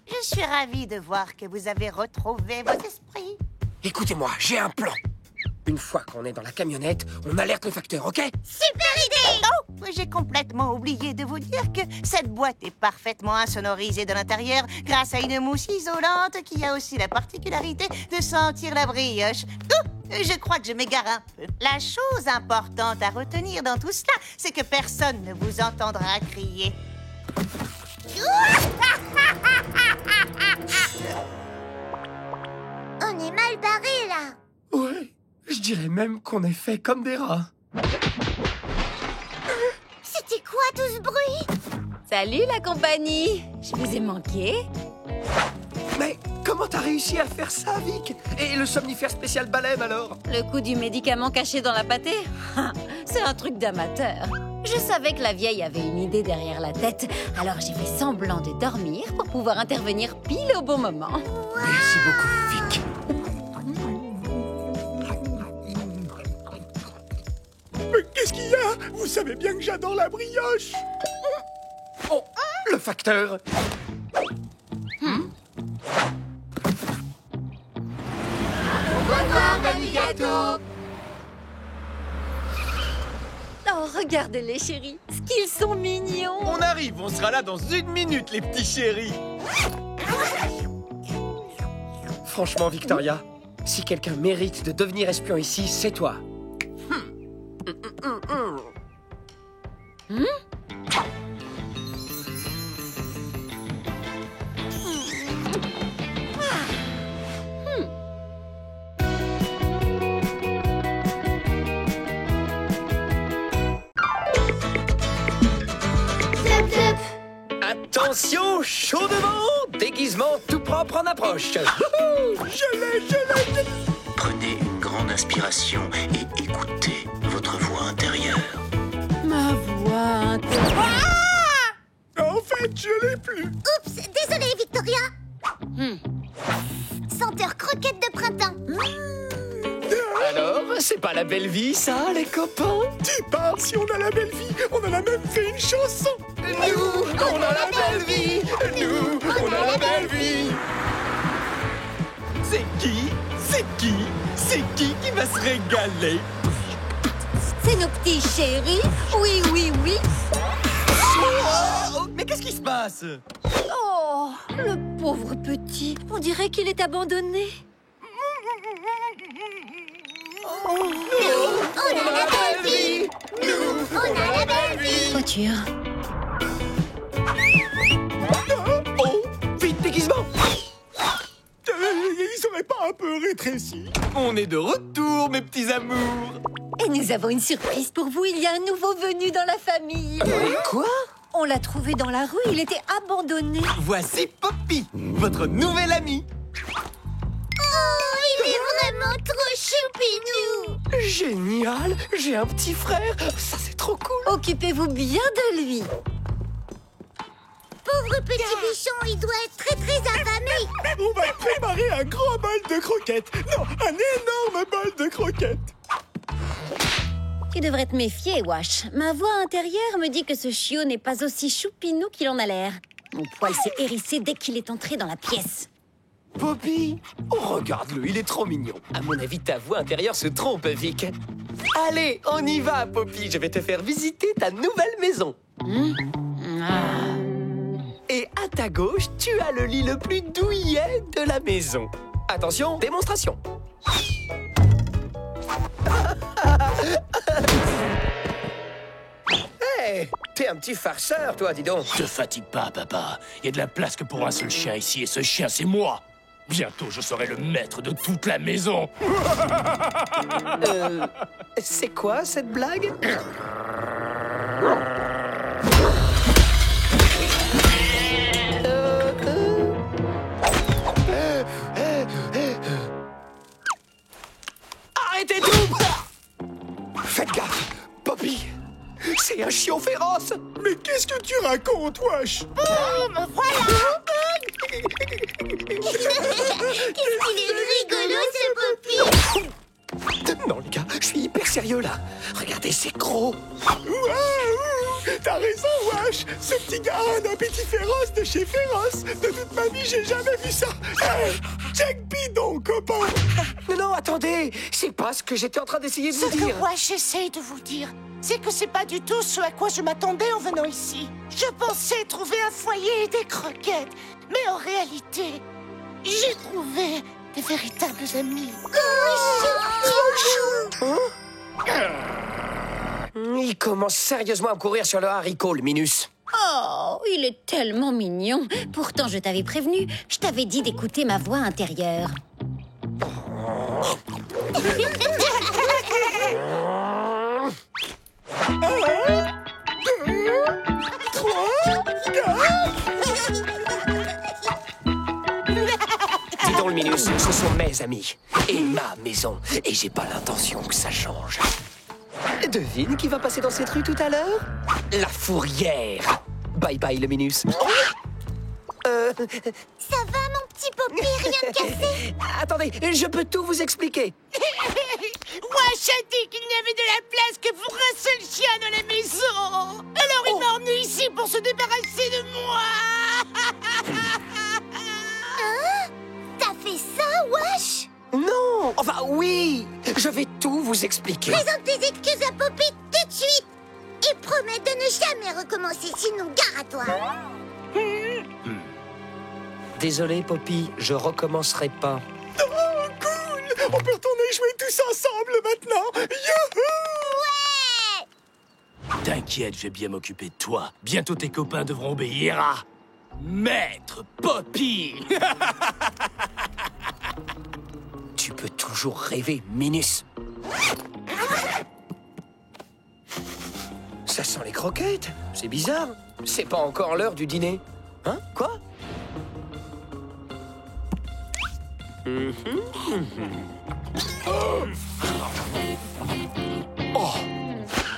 Speaker 16: Je suis ravie de voir que vous avez retrouvé votre esprit.
Speaker 15: Écoutez-moi, j'ai un plan. Une fois qu'on est dans la camionnette, on alerte le facteur, ok?
Speaker 4: Super idée!
Speaker 16: Oh, j'ai complètement oublié de vous dire que cette boîte est parfaitement insonorisée de l'intérieur grâce à une mousse isolante qui a aussi la particularité de sentir la brioche. Je crois que je m'égare un peu. La chose importante à retenir dans tout cela, c'est que personne ne vous entendra crier.
Speaker 4: On est mal barré là.
Speaker 15: Ouais, je dirais même qu'on est fait comme des rats.
Speaker 4: C'était quoi tout ce bruit?
Speaker 2: Salut la compagnie. Je vous ai manqué.
Speaker 15: Mais comment t'as réussi à faire ça, Vic? Et le somnifère spécial baleine, alors?
Speaker 2: Le coup du médicament caché dans la pâtée? C'est un truc d'amateur. Je savais que la vieille avait une idée derrière la tête, alors j'ai fait semblant de dormir pour pouvoir intervenir pile au bon moment.
Speaker 15: Merci beaucoup, Vic.
Speaker 1: Mais qu'est-ce qu'il y a? Vous savez bien que j'adore la brioche.
Speaker 15: Oh, le facteur.
Speaker 2: Oh, regardez-les, chéris. Ce qu'ils sont mignons.
Speaker 5: On arrive, on sera là dans 1 minute, les petits chéris.
Speaker 15: Franchement, Victoria, si quelqu'un mérite de devenir espion ici, c'est toi.
Speaker 3: Attention, chaud devant, déguisement tout propre en approche.
Speaker 1: Je l'ai.
Speaker 14: Prenez une grande inspiration et écoutez votre voix intérieure.
Speaker 2: Ma voix intérieure.
Speaker 1: En fait, je l'ai plus.
Speaker 4: Oups, désolée Victoria. Senteur croquette de printemps.
Speaker 3: Alors, c'est pas la belle vie, ça, les copains?
Speaker 1: Tu parles si on a la belle vie. On en a même fait une chanson.
Speaker 3: Nous, on a la belle vie. Nous, on a la belle vie.
Speaker 5: C'est qui va se régaler?
Speaker 2: C'est nos petits chéris. Oui, oui, oui.
Speaker 5: Oh, mais qu'est-ce qui se passe?
Speaker 2: Oh, le pauvre petit. On dirait qu'il est abandonné.
Speaker 4: On a la belle vie. Nous, on a la belle vie.
Speaker 2: Voiture.
Speaker 3: Oh, vite, déguisement.
Speaker 1: Ils seraient pas un peu rétrécis?
Speaker 5: On est de retour, mes petits amours.
Speaker 2: Et nous avons une surprise pour vous. Il y a un nouveau venu dans la famille.
Speaker 3: Quoi?
Speaker 2: On l'a trouvé dans la rue. Il était abandonné.
Speaker 5: Voici Poppy, votre nouvelle amie.
Speaker 4: Oh, il est vraiment trop choupinou.
Speaker 15: Génial, j'ai un petit frère. Ça, c'est trop cool.
Speaker 2: Occupez-vous bien de lui.
Speaker 4: Pauvre petit bichon, il doit être très très affamé.
Speaker 1: On va préparer un grand bol de croquettes. Non, un énorme bol de croquettes.
Speaker 2: Tu devrais te méfier, Wash. Ma voix intérieure me dit que ce chiot n'est pas aussi choupinou qu'il en a l'air. Mon poil s'est hérissé dès qu'il est entré dans la pièce.
Speaker 3: Poppy, oh, regarde-le, il est trop mignon. À mon avis, ta voix intérieure se trompe, Vic. Allez, on y va, Poppy. Je vais te faire visiter ta nouvelle maison. Et à ta gauche, tu as le lit le plus douillet de la maison. Attention, démonstration. Hey, t'es un petit farceur, toi, dis donc.
Speaker 17: Te fatigue pas, papa. Il y a de la place que pour un seul chien ici, et ce chien, c'est moi. Bientôt, je serai le maître de toute la maison.
Speaker 3: C'est quoi, cette blague? Arrêtez tout! Faites gaffe, Poppy. C'est un chiot féroce.
Speaker 1: Mais qu'est-ce que tu racontes, Wash?
Speaker 4: Boum, voilà. Qu'est-ce qu'il est rigolo, ce Poppy.
Speaker 3: Non, les gars, je suis hyper sérieux, là. Regardez, c'est gros.
Speaker 1: Waouh! T'as raison, Wash. Ce petit gars a un appétit féroce de chez Féroce. De toute ma vie, j'ai jamais vu ça. Hey, check bidon, copain.
Speaker 15: Non, attendez. C'est pas ce que j'étais en train d'essayer de vous dire.
Speaker 16: Ce que moi j'essaye de vous dire, c'est que c'est pas du tout ce à quoi je m'attendais en venant ici. Je pensais trouver un foyer et des croquettes. Mais en réalité, j'ai trouvé des véritables amis.
Speaker 4: Oh,
Speaker 15: Il commence sérieusement à me courir sur le haricot, le Minus.
Speaker 2: Oh, il est tellement mignon. Pourtant, je t'avais prévenu. Je t'avais dit d'écouter ma voix intérieure.
Speaker 15: Dis donc, le Minus, ce sont mes amis et ma maison. Et j'ai pas l'intention que ça change. Devine qui va passer dans cette rue tout à l'heure? La fourrière. Bye bye, le Minus.
Speaker 4: Ça va, mon petit Poppy, rien de cassé?
Speaker 15: Attendez, je peux tout vous expliquer.
Speaker 16: Wash a dit qu'il n'y avait de la place que pour un seul chien dans la maison. Alors il m'a emmené ici pour se débarrasser de moi.
Speaker 4: Hein? T'as fait ça, Wash?
Speaker 15: Non, enfin oui, je vais tout vous expliquer.
Speaker 4: Présente tes excuses à Poppy tout de suite. Et promets de ne jamais recommencer, sinon gare à toi.
Speaker 15: Désolé, Poppy, je recommencerai pas.
Speaker 1: Oh, cool! On peut retourner jouer tous ensemble maintenant! Youhou!
Speaker 4: Ouais!
Speaker 17: T'inquiète, je vais bien m'occuper de toi. Bientôt tes copains devront obéir à... Maître Poppy.
Speaker 15: Tu peux toujours rêver, Minus. Ça sent les croquettes. C'est bizarre. C'est pas encore l'heure du dîner. Hein? Quoi? Oh!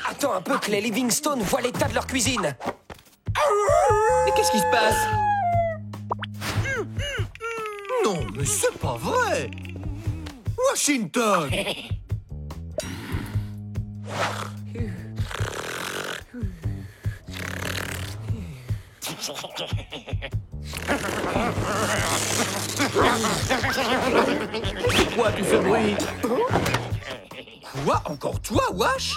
Speaker 15: Attends un peu que les Livingstone voient l'état de leur cuisine.
Speaker 5: Mais qu'est-ce qui se passe? Non, mais c'est pas vrai! Washington! Pourquoi tu fais bruit? Quoi? Encore toi, Wash?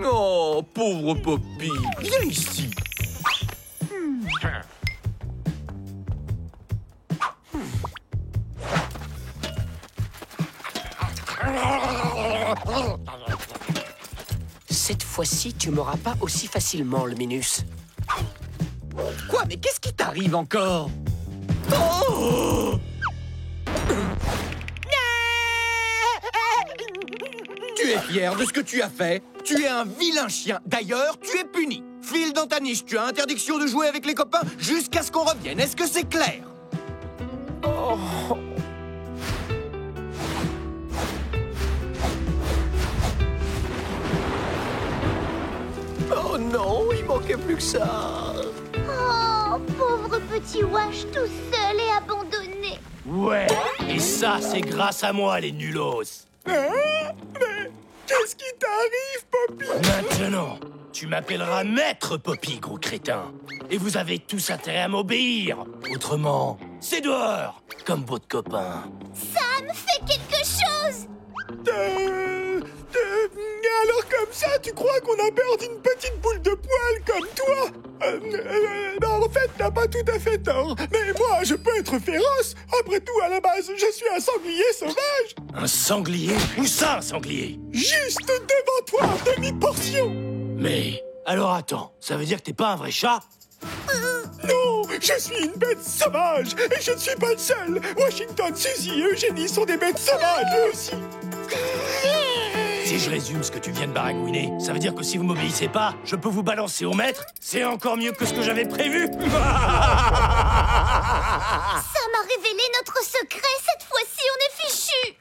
Speaker 5: Oh, pauvre Poppy, viens ici.
Speaker 15: Cette fois-ci, tu m'auras pas aussi facilement, le Minus.
Speaker 5: Quoi? Mais qu'est-ce qui t'arrive encore? Oh! Tu es fier de ce que tu as fait? Tu es un vilain chien. D'ailleurs, tu es puni. File dans ta niche. Tu as interdiction de jouer avec les copains jusqu'à ce qu'on revienne. Est-ce que c'est clair?
Speaker 15: Oh. Oh non, il manquait plus que ça.
Speaker 4: Oh, pauvre petit Wash tout seul et abandonné.
Speaker 17: Ouais, et ça, c'est grâce à moi, les nulos.
Speaker 1: Mais qu'est-ce qui t'arrive, Poppy?
Speaker 17: Maintenant, tu m'appelleras Maître Poppy, gros crétin. Et vous avez tous intérêt à m'obéir. Autrement, c'est dehors, comme votre copain.
Speaker 4: Sam, fais quelque chose!
Speaker 1: Alors comme ça, tu crois qu'on a peur d'une petite boule de poil comme toi? Non, en fait, t'as pas tout à fait tort. Mais moi, je peux être féroce. Après tout, à la base, je suis un sanglier sauvage.
Speaker 17: Un sanglier? Où ça, un sanglier?
Speaker 1: Juste devant toi, en demi-portion.
Speaker 17: Mais, alors attends, ça veut dire que t'es pas un vrai chat?
Speaker 1: Non, je suis une bête sauvage. Et je ne suis pas le seul. Washington, Suzy et Eugénie sont des bêtes sauvages, eux aussi.
Speaker 17: Si je résume ce que tu viens de baragouiner, ça veut dire que si vous m'obéissez pas, je peux vous balancer au maître? C'est encore mieux que ce que j'avais prévu.
Speaker 4: Sam a révélé notre secret. Cette fois-ci, on est fichus.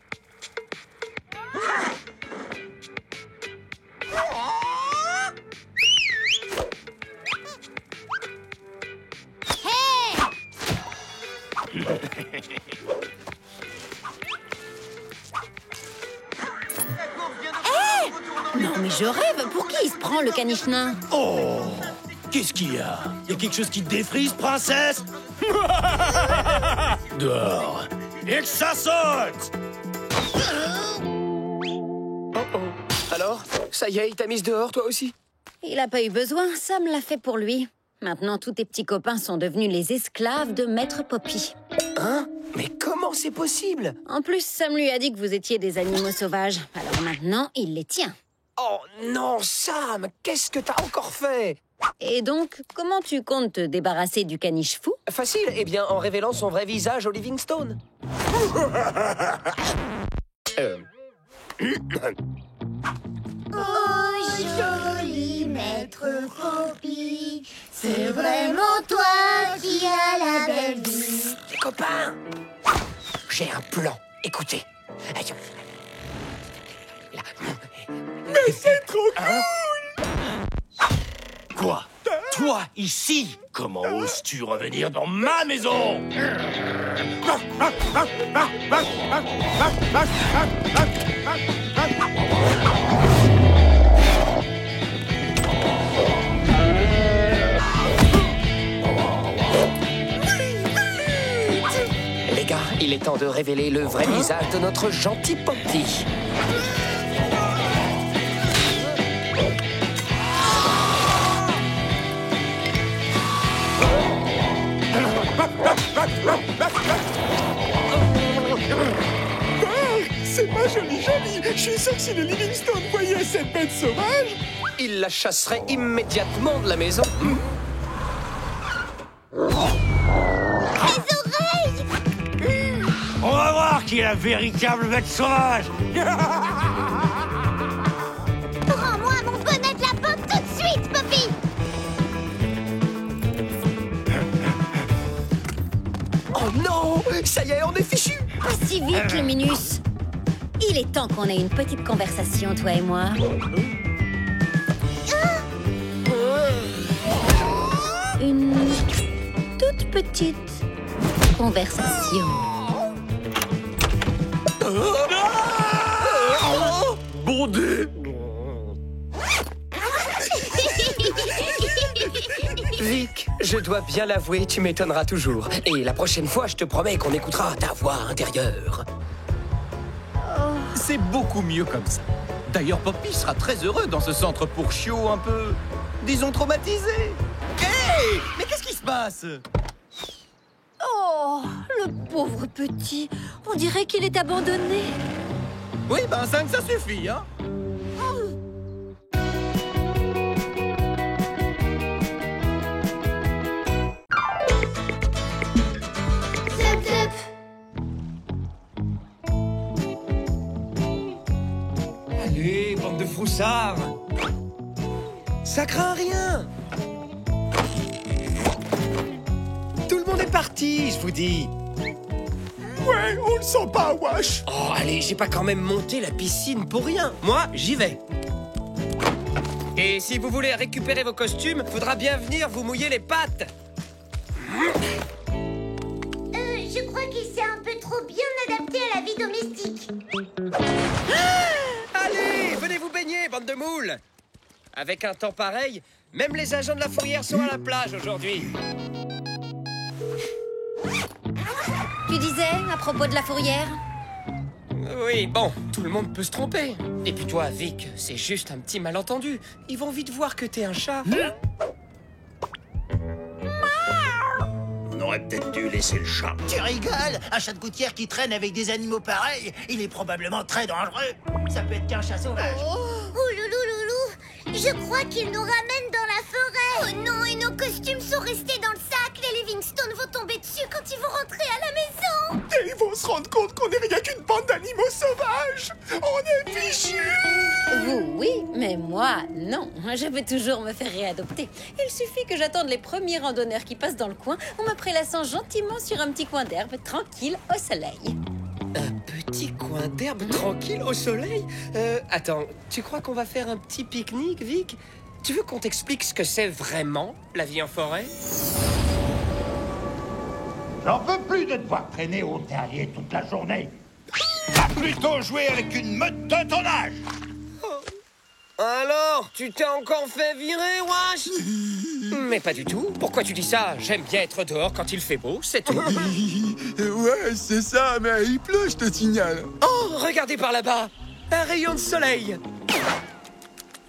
Speaker 2: Non, mais je rêve. Pour qui il se prend, le caniche nain?
Speaker 17: Oh! Qu'est-ce qu'il y a? Y a quelque chose qui te défrise, princesse? Dehors! Et que ça saute!
Speaker 15: Oh oh. Alors, ça y est, il t'a mise dehors, toi aussi?
Speaker 2: Il a pas eu besoin. Sam l'a fait pour lui. Maintenant, tous tes petits copains sont devenus les esclaves de Maître Poppy.
Speaker 15: Hein? Mais comment c'est possible?
Speaker 2: En plus, Sam lui a dit que vous étiez des animaux sauvages. Alors maintenant, il les tient.
Speaker 15: Oh non, Sam, qu'est-ce que t'as encore fait?
Speaker 2: Et donc, comment tu comptes te débarrasser du caniche fou?
Speaker 15: Facile, eh bien en révélant son vrai visage au Livingstone.
Speaker 4: Oh, joli maître Poppy, c'est vraiment toi qui as la belle vie.
Speaker 15: Les copains, j'ai un plan, écoutez.
Speaker 1: Mais c'est trop cool!
Speaker 17: Quoi? Toi, ici? Comment oses-tu revenir dans ma maison?
Speaker 15: Les gars, il est temps de révéler le vrai visage de notre gentil Poppy.
Speaker 1: C'est pas joli. Je suis sûr que si le Livingstone voyait cette bête sauvage,
Speaker 15: il la chasserait immédiatement de la maison.
Speaker 17: On va voir qui est la véritable bête sauvage.
Speaker 4: Rends-moi mon bonnet de lapin tout de suite, Poppy.
Speaker 15: Oh non, ça y est, on est fichu.
Speaker 2: Pas si vite, Luminus. Il est temps qu'on ait une petite conversation, toi et moi. Une toute petite conversation.
Speaker 17: Bondé.
Speaker 15: Vic, je dois bien l'avouer, tu m'étonneras toujours. Et la prochaine fois, je te promets qu'on écoutera ta voix intérieure.
Speaker 5: C'est beaucoup mieux comme ça. D'ailleurs, Poppy sera très heureux dans ce centre pour chiots un peu, disons, traumatisé. Hé! Mais qu'est-ce qui se passe?
Speaker 10: Oh, le pauvre petit. On dirait qu'il est abandonné.
Speaker 5: Oui, ben 5, ça suffit, hein?
Speaker 15: Allez, bande de froussards! Ça craint rien! Tout le monde est parti, je vous dis!
Speaker 1: Ouais, on le sent pas, Wash.
Speaker 15: Oh, allez, j'ai pas quand même monté la piscine pour rien. Moi, j'y vais. Et si vous voulez récupérer vos costumes, faudra bien venir vous mouiller les pattes.
Speaker 4: Je crois qu'il s'est un peu trop bien adapté à la vie domestique.
Speaker 15: Allez, venez vous baigner, bande de moules. Avec un temps pareil, même les agents de la fourrière sont à la plage aujourd'hui.
Speaker 2: Tu disais, à propos de la fourrière?
Speaker 15: Oui, bon, tout le monde peut se tromper. Et puis toi, Vic, c'est juste un petit malentendu. Ils vont vite voir que t'es un chat.
Speaker 11: On aurait peut-être dû laisser le chat.
Speaker 1: Tu rigoles? Un chat de gouttière qui traîne avec des animaux pareils, il est probablement très dangereux. Ça peut être qu'un chat sauvage.
Speaker 4: Oh loulou, je crois qu'il nous ramène dans la forêt. Oh non, et nos costumes sont restés dans le sac. Les Livingstone vont tomber dessus quand ils vont rentrer à la maison.
Speaker 1: Et ils vont se rendre compte qu'on n'est rien qu'une bande d'animaux sauvages. On est fichus.
Speaker 2: Vous, oui, mais moi, non. Je peux toujours me faire réadopter. Il suffit que j'attende les premiers randonneurs qui passent dans le coin en me prélassant gentiment sur un petit coin d'herbe, tranquille, au soleil.
Speaker 15: Un petit coin d'herbe tranquille au soleil? Attends, tu crois qu'on va faire un petit pique-nique, Vic? Tu veux qu'on t'explique ce que c'est vraiment, la vie en forêt?
Speaker 18: J'en peux plus de devoir traîner au terrier toute la journée. Va plutôt jouer avec une meute de ton âge.
Speaker 15: Alors, tu t'es encore fait virer, Wash? Mais pas du tout. Pourquoi tu dis ça? J'aime bien être dehors quand il fait beau, c'est tout.
Speaker 1: Ouais, c'est ça, mais il pleut, je te signale.
Speaker 15: Oh, regardez par là-bas. Un rayon de soleil.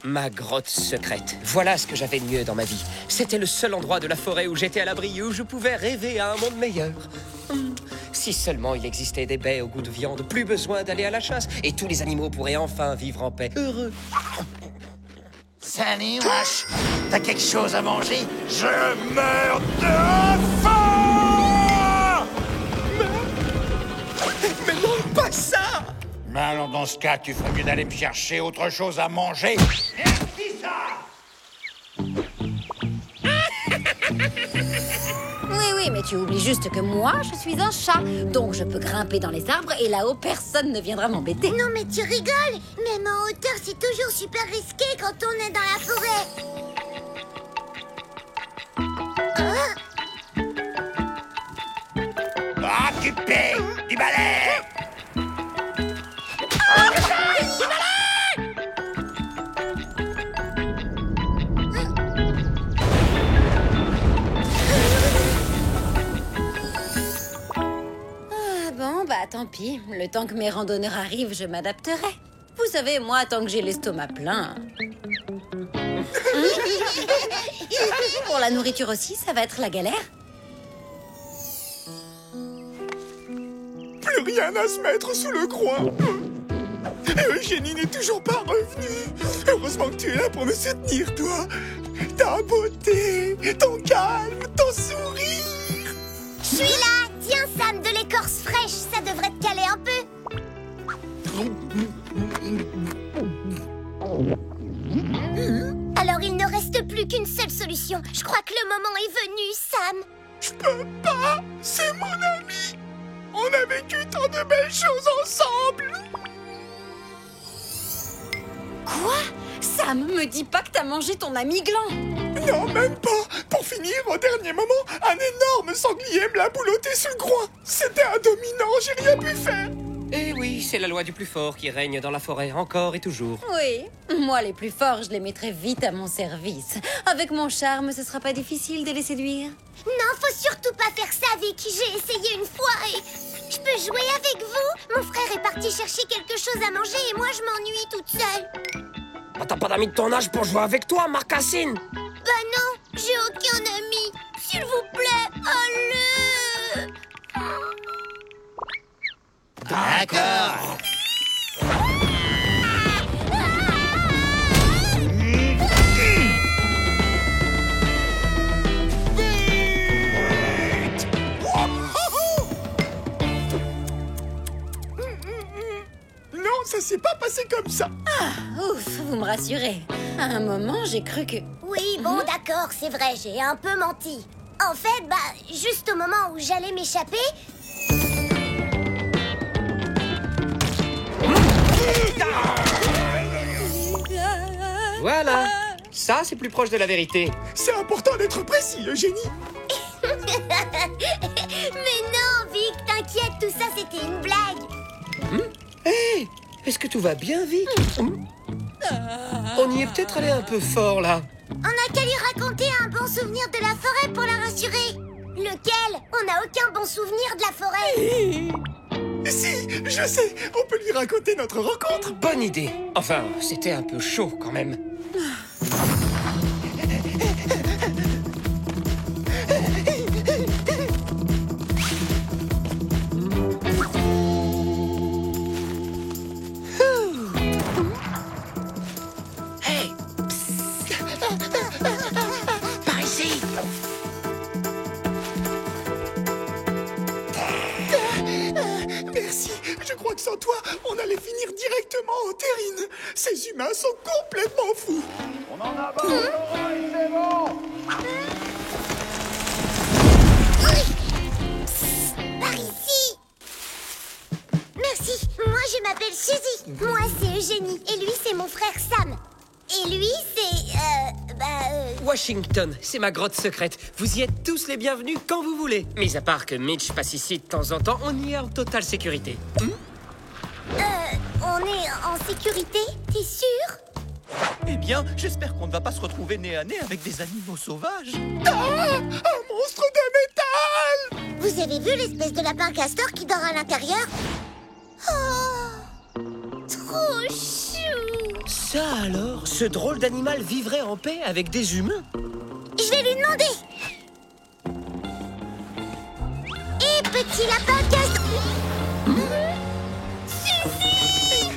Speaker 15: Ma grotte secrète. Voilà ce que j'avais de mieux dans ma vie. C'était le seul endroit de la forêt où j'étais à l'abri, où je pouvais rêver à un monde meilleur. Si Si seulement il existait des baies au goût de viande, plus besoin d'aller à la chasse, et tous les animaux pourraient enfin vivre en paix, heureux.
Speaker 18: Salut, wesh. T'as quelque chose à manger? Je meurs de faim!
Speaker 1: Mais non, pas ça!
Speaker 18: Mais alors, dans ce cas, tu ferais mieux d'aller me chercher autre chose à manger. Merci, ça!
Speaker 2: Oui, mais tu oublies juste que moi, je suis un chat. Donc je peux grimper dans les arbres et là-haut, personne ne viendra m'embêter.
Speaker 4: Non, mais tu rigoles. Même en hauteur, c'est toujours super risqué quand on est dans la forêt.
Speaker 18: Ah, tu paies! Du balai!
Speaker 2: Tant pis, le temps que mes randonneurs arrivent, je m'adapterai. Vous savez, moi, tant que j'ai l'estomac plein... Pour la nourriture aussi, ça va être la galère.
Speaker 1: Plus rien à se mettre sous le groin. Et Eugénie n'est toujours pas revenue. Heureusement que tu es là pour me soutenir, toi. Ta beauté, ton calme, ton sourire.
Speaker 4: Je suis là. Tiens, Sam, de l'écorce fraîche, ça devrait te caler un peu. Alors, il ne reste plus qu'une seule solution. Je crois que le moment est venu, Sam.
Speaker 1: Je peux pas. C'est mon ami. On a vécu tant de belles choses ensemble.
Speaker 2: Quoi? Sam, me dis pas que t'as mangé ton ami gland.
Speaker 1: Non, même pas. Pour finir, au dernier moment, un énorme sanglier me l'a boulotté sous le groin. C'était un dominant, j'ai rien pu faire.
Speaker 15: Eh oui, c'est la loi du plus fort qui règne dans la forêt, encore et toujours.
Speaker 2: Oui, moi les plus forts, je les mettrai vite à mon service. Avec mon charme, ce sera pas difficile de les séduire.
Speaker 4: Non, faut surtout pas faire ça, Vic. J'ai essayé une fois et... Je peux jouer avec vous? Mon frère est parti chercher quelque chose à manger et moi je m'ennuie toute seule.
Speaker 15: Ah, t'as pas d'amis de ton âge pour jouer avec toi, Marcassine?
Speaker 4: Bah non, j'ai aucun ami. S'il vous plaît, allez.
Speaker 18: D'accord.
Speaker 1: Non, ça s'est pas passé comme ça.
Speaker 2: Ah, ouf, vous me rassurez. À un moment, j'ai cru que...
Speaker 4: Oui, bon, d'accord, c'est vrai, j'ai un peu menti. En fait, bah, juste au moment où j'allais m'échapper...
Speaker 15: Voilà. Ça, c'est plus proche de la vérité.
Speaker 1: C'est important d'être précis, Eugénie.
Speaker 4: Mais non, Vic, t'inquiète, tout ça, c'était une blague.
Speaker 15: Hé, est-ce que tout va bien, Vic? On y est peut-être allé un peu fort, là.
Speaker 4: On n'a qu'à lui raconter un bon souvenir de la forêt pour la rassurer. Lequel? On n'a aucun bon souvenir de la forêt.
Speaker 1: Si, je sais, on peut lui raconter notre rencontre.
Speaker 15: Bonne idée. Enfin, c'était un peu chaud, quand même.
Speaker 11: Hey! Par ici!
Speaker 1: Merci, je crois que sans toi, on allait finir directement en terrine. Ces humains sont complètement fous.
Speaker 18: On en a marre, c'est bon.
Speaker 4: Par ici. Merci, moi je m'appelle Suzy. Moi c'est Eugénie et lui c'est mon frère Sam. Et lui c'est...
Speaker 15: Washington, c'est ma grotte secrète. Vous y êtes tous les bienvenus quand vous voulez. Mis à part que Mitch passe ici de temps en temps, on y est en totale sécurité.
Speaker 4: On est en sécurité, t'es sûr?
Speaker 5: Eh bien, j'espère qu'on ne va pas se retrouver nez à nez avec des animaux sauvages.
Speaker 1: Ah, un monstre de métal!
Speaker 4: Vous avez vu l'espèce de lapin castor qui dort à l'intérieur? Oh, trop chou!
Speaker 15: Ça alors, ce drôle d'animal vivrait en paix avec des humains?
Speaker 4: Je vais lui demander. Et petit lapin castor. Suzy!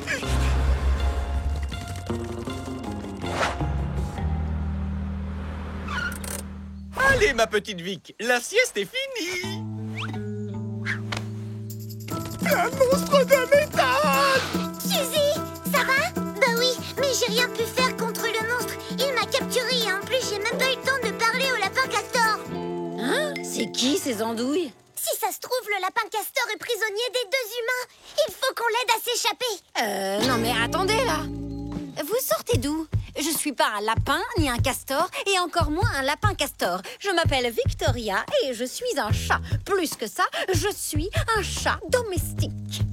Speaker 5: Allez, ma petite Vic, la sieste est finie.
Speaker 1: Un monstre de métal!
Speaker 4: Suzy, ça va? Bah oui, mais j'ai rien pu faire contre le monstre. Il m'a capturé et en plus j'ai même pas eu le temps de parler au lapin castor.
Speaker 2: Hein? C'est qui ces andouilles?
Speaker 4: Si ça se trouve, le lapin castor est prisonnier des deux humains. Il faut qu'on l'aide à s'échapper.
Speaker 2: Non mais attendez là. Vous sortez d'où? Je suis pas un lapin ni un castor et encore moins un lapin castor. Je m'appelle Victoria et je suis un chat. Plus que ça, je suis un chat domestique.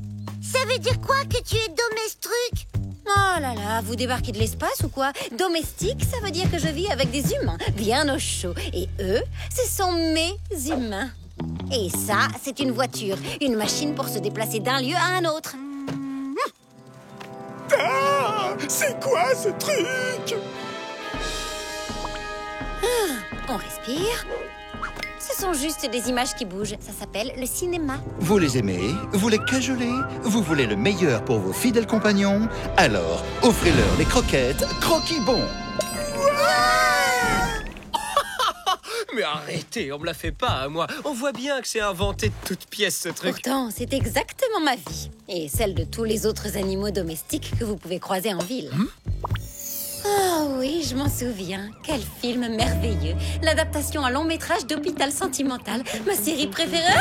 Speaker 4: Ça veut dire quoi que tu es domestruc?
Speaker 2: Oh là là, vous débarquez de l'espace ou quoi? Domestique, ça veut dire que je vis avec des humains, bien au chaud. Et eux, ce sont mes humains. Et ça, c'est une voiture, une machine pour se déplacer d'un lieu à un autre.
Speaker 1: Ah, c'est quoi ce truc?
Speaker 2: On respire. Ce sont juste des images qui bougent. Ça s'appelle le cinéma.
Speaker 6: Vous les aimez, vous les cajolez, vous voulez le meilleur pour vos fidèles compagnons, alors offrez-leur les croquettes Croquis-Bon.
Speaker 15: Mais arrêtez, on me la fait pas à moi. On voit bien que c'est inventé de toutes pièces ce truc.
Speaker 2: Pourtant, c'est exactement ma vie. Et celle de tous les autres animaux domestiques que vous pouvez croiser en ville. Oh oui, je m'en souviens. Quel film merveilleux. L'adaptation à long métrage d'Hôpital Sentimental. Ma série préférée.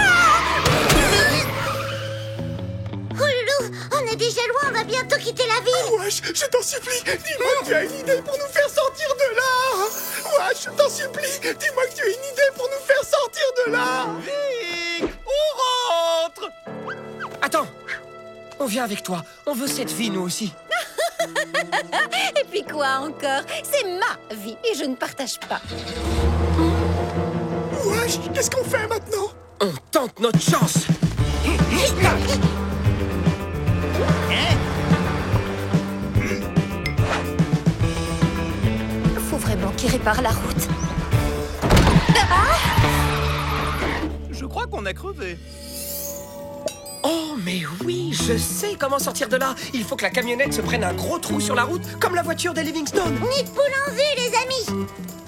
Speaker 4: Oh loulou, on est déjà loin, on va bientôt quitter la ville.
Speaker 1: Wesh, je t'en supplie, dis-moi que tu as une idée pour nous faire sortir de là. Wesh, je t'en supplie, dis-moi que tu as une idée pour nous faire sortir de là.
Speaker 15: Vic, on rentre. Attends, on vient avec toi. On veut cette vie, nous aussi.
Speaker 2: Et puis quoi encore? C'est ma vie et je ne partage pas.
Speaker 1: Wesh, qu'est-ce qu'on fait maintenant?
Speaker 15: On tente notre chance.
Speaker 2: Faut vraiment qu'il répare la route.
Speaker 5: Je crois qu'on a crevé.
Speaker 15: Oh, mais oui, je sais comment sortir de là. Il faut que la camionnette se prenne un gros trou sur la route, comme la voiture des Livingstone.
Speaker 4: Nid de poule en vue, les amis.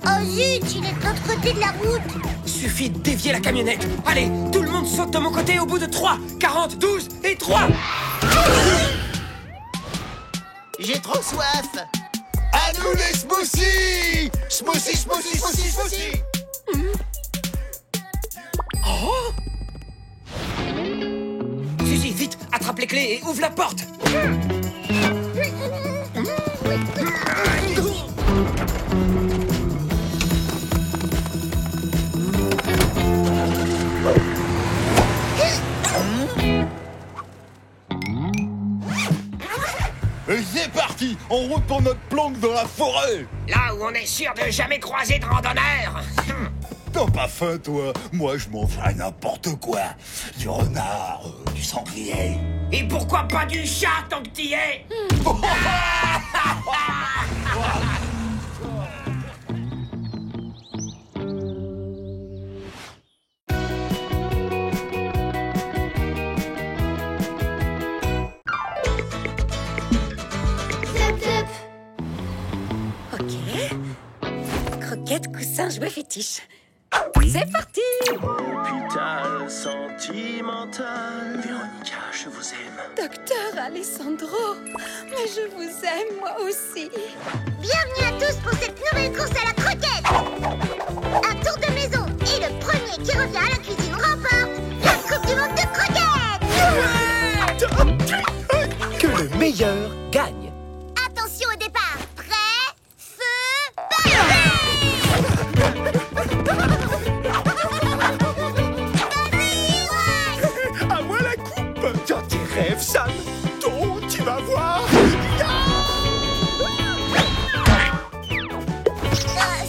Speaker 4: Oh zut, il est de l'autre côté de la route.
Speaker 15: Suffit de dévier la camionnette. Allez, tout le monde saute de mon côté au bout de 3, 40, 12 et 3.
Speaker 5: J'ai trop soif.
Speaker 6: À nous les smoothies! Smoothie, smoothie, smoothie, smoothie!
Speaker 15: Oh! Suzy, vite, attrape les clés et ouvre la porte.
Speaker 6: Et c'est parti! En route pour notre planque dans la forêt!
Speaker 11: Là où on est sûr de jamais croiser de randonneurs.
Speaker 6: T'as pas faim, toi? Moi, je m'en ferais n'importe quoi. Du renard, du sanglier.
Speaker 11: Et pourquoi pas du chat tant que t'y es?
Speaker 2: Ok. Croquette, coussin, jouet fétiche. C'est parti!
Speaker 19: Hôpital sentimental. Véronica, je vous aime.
Speaker 2: Docteur Alessandro, mais je vous aime moi aussi.
Speaker 4: Bienvenue à tous pour cette nouvelle course à la croquette. Un tour de maison et le premier qui revient à la cuisine remporte la Coupe du Monde de croquette.
Speaker 15: Que le meilleur gagne.
Speaker 4: Attention au départ. Prêt, feu, parti!
Speaker 1: À moi la coupe! Dans tes rêves, Sam! Donc, tu vas voir!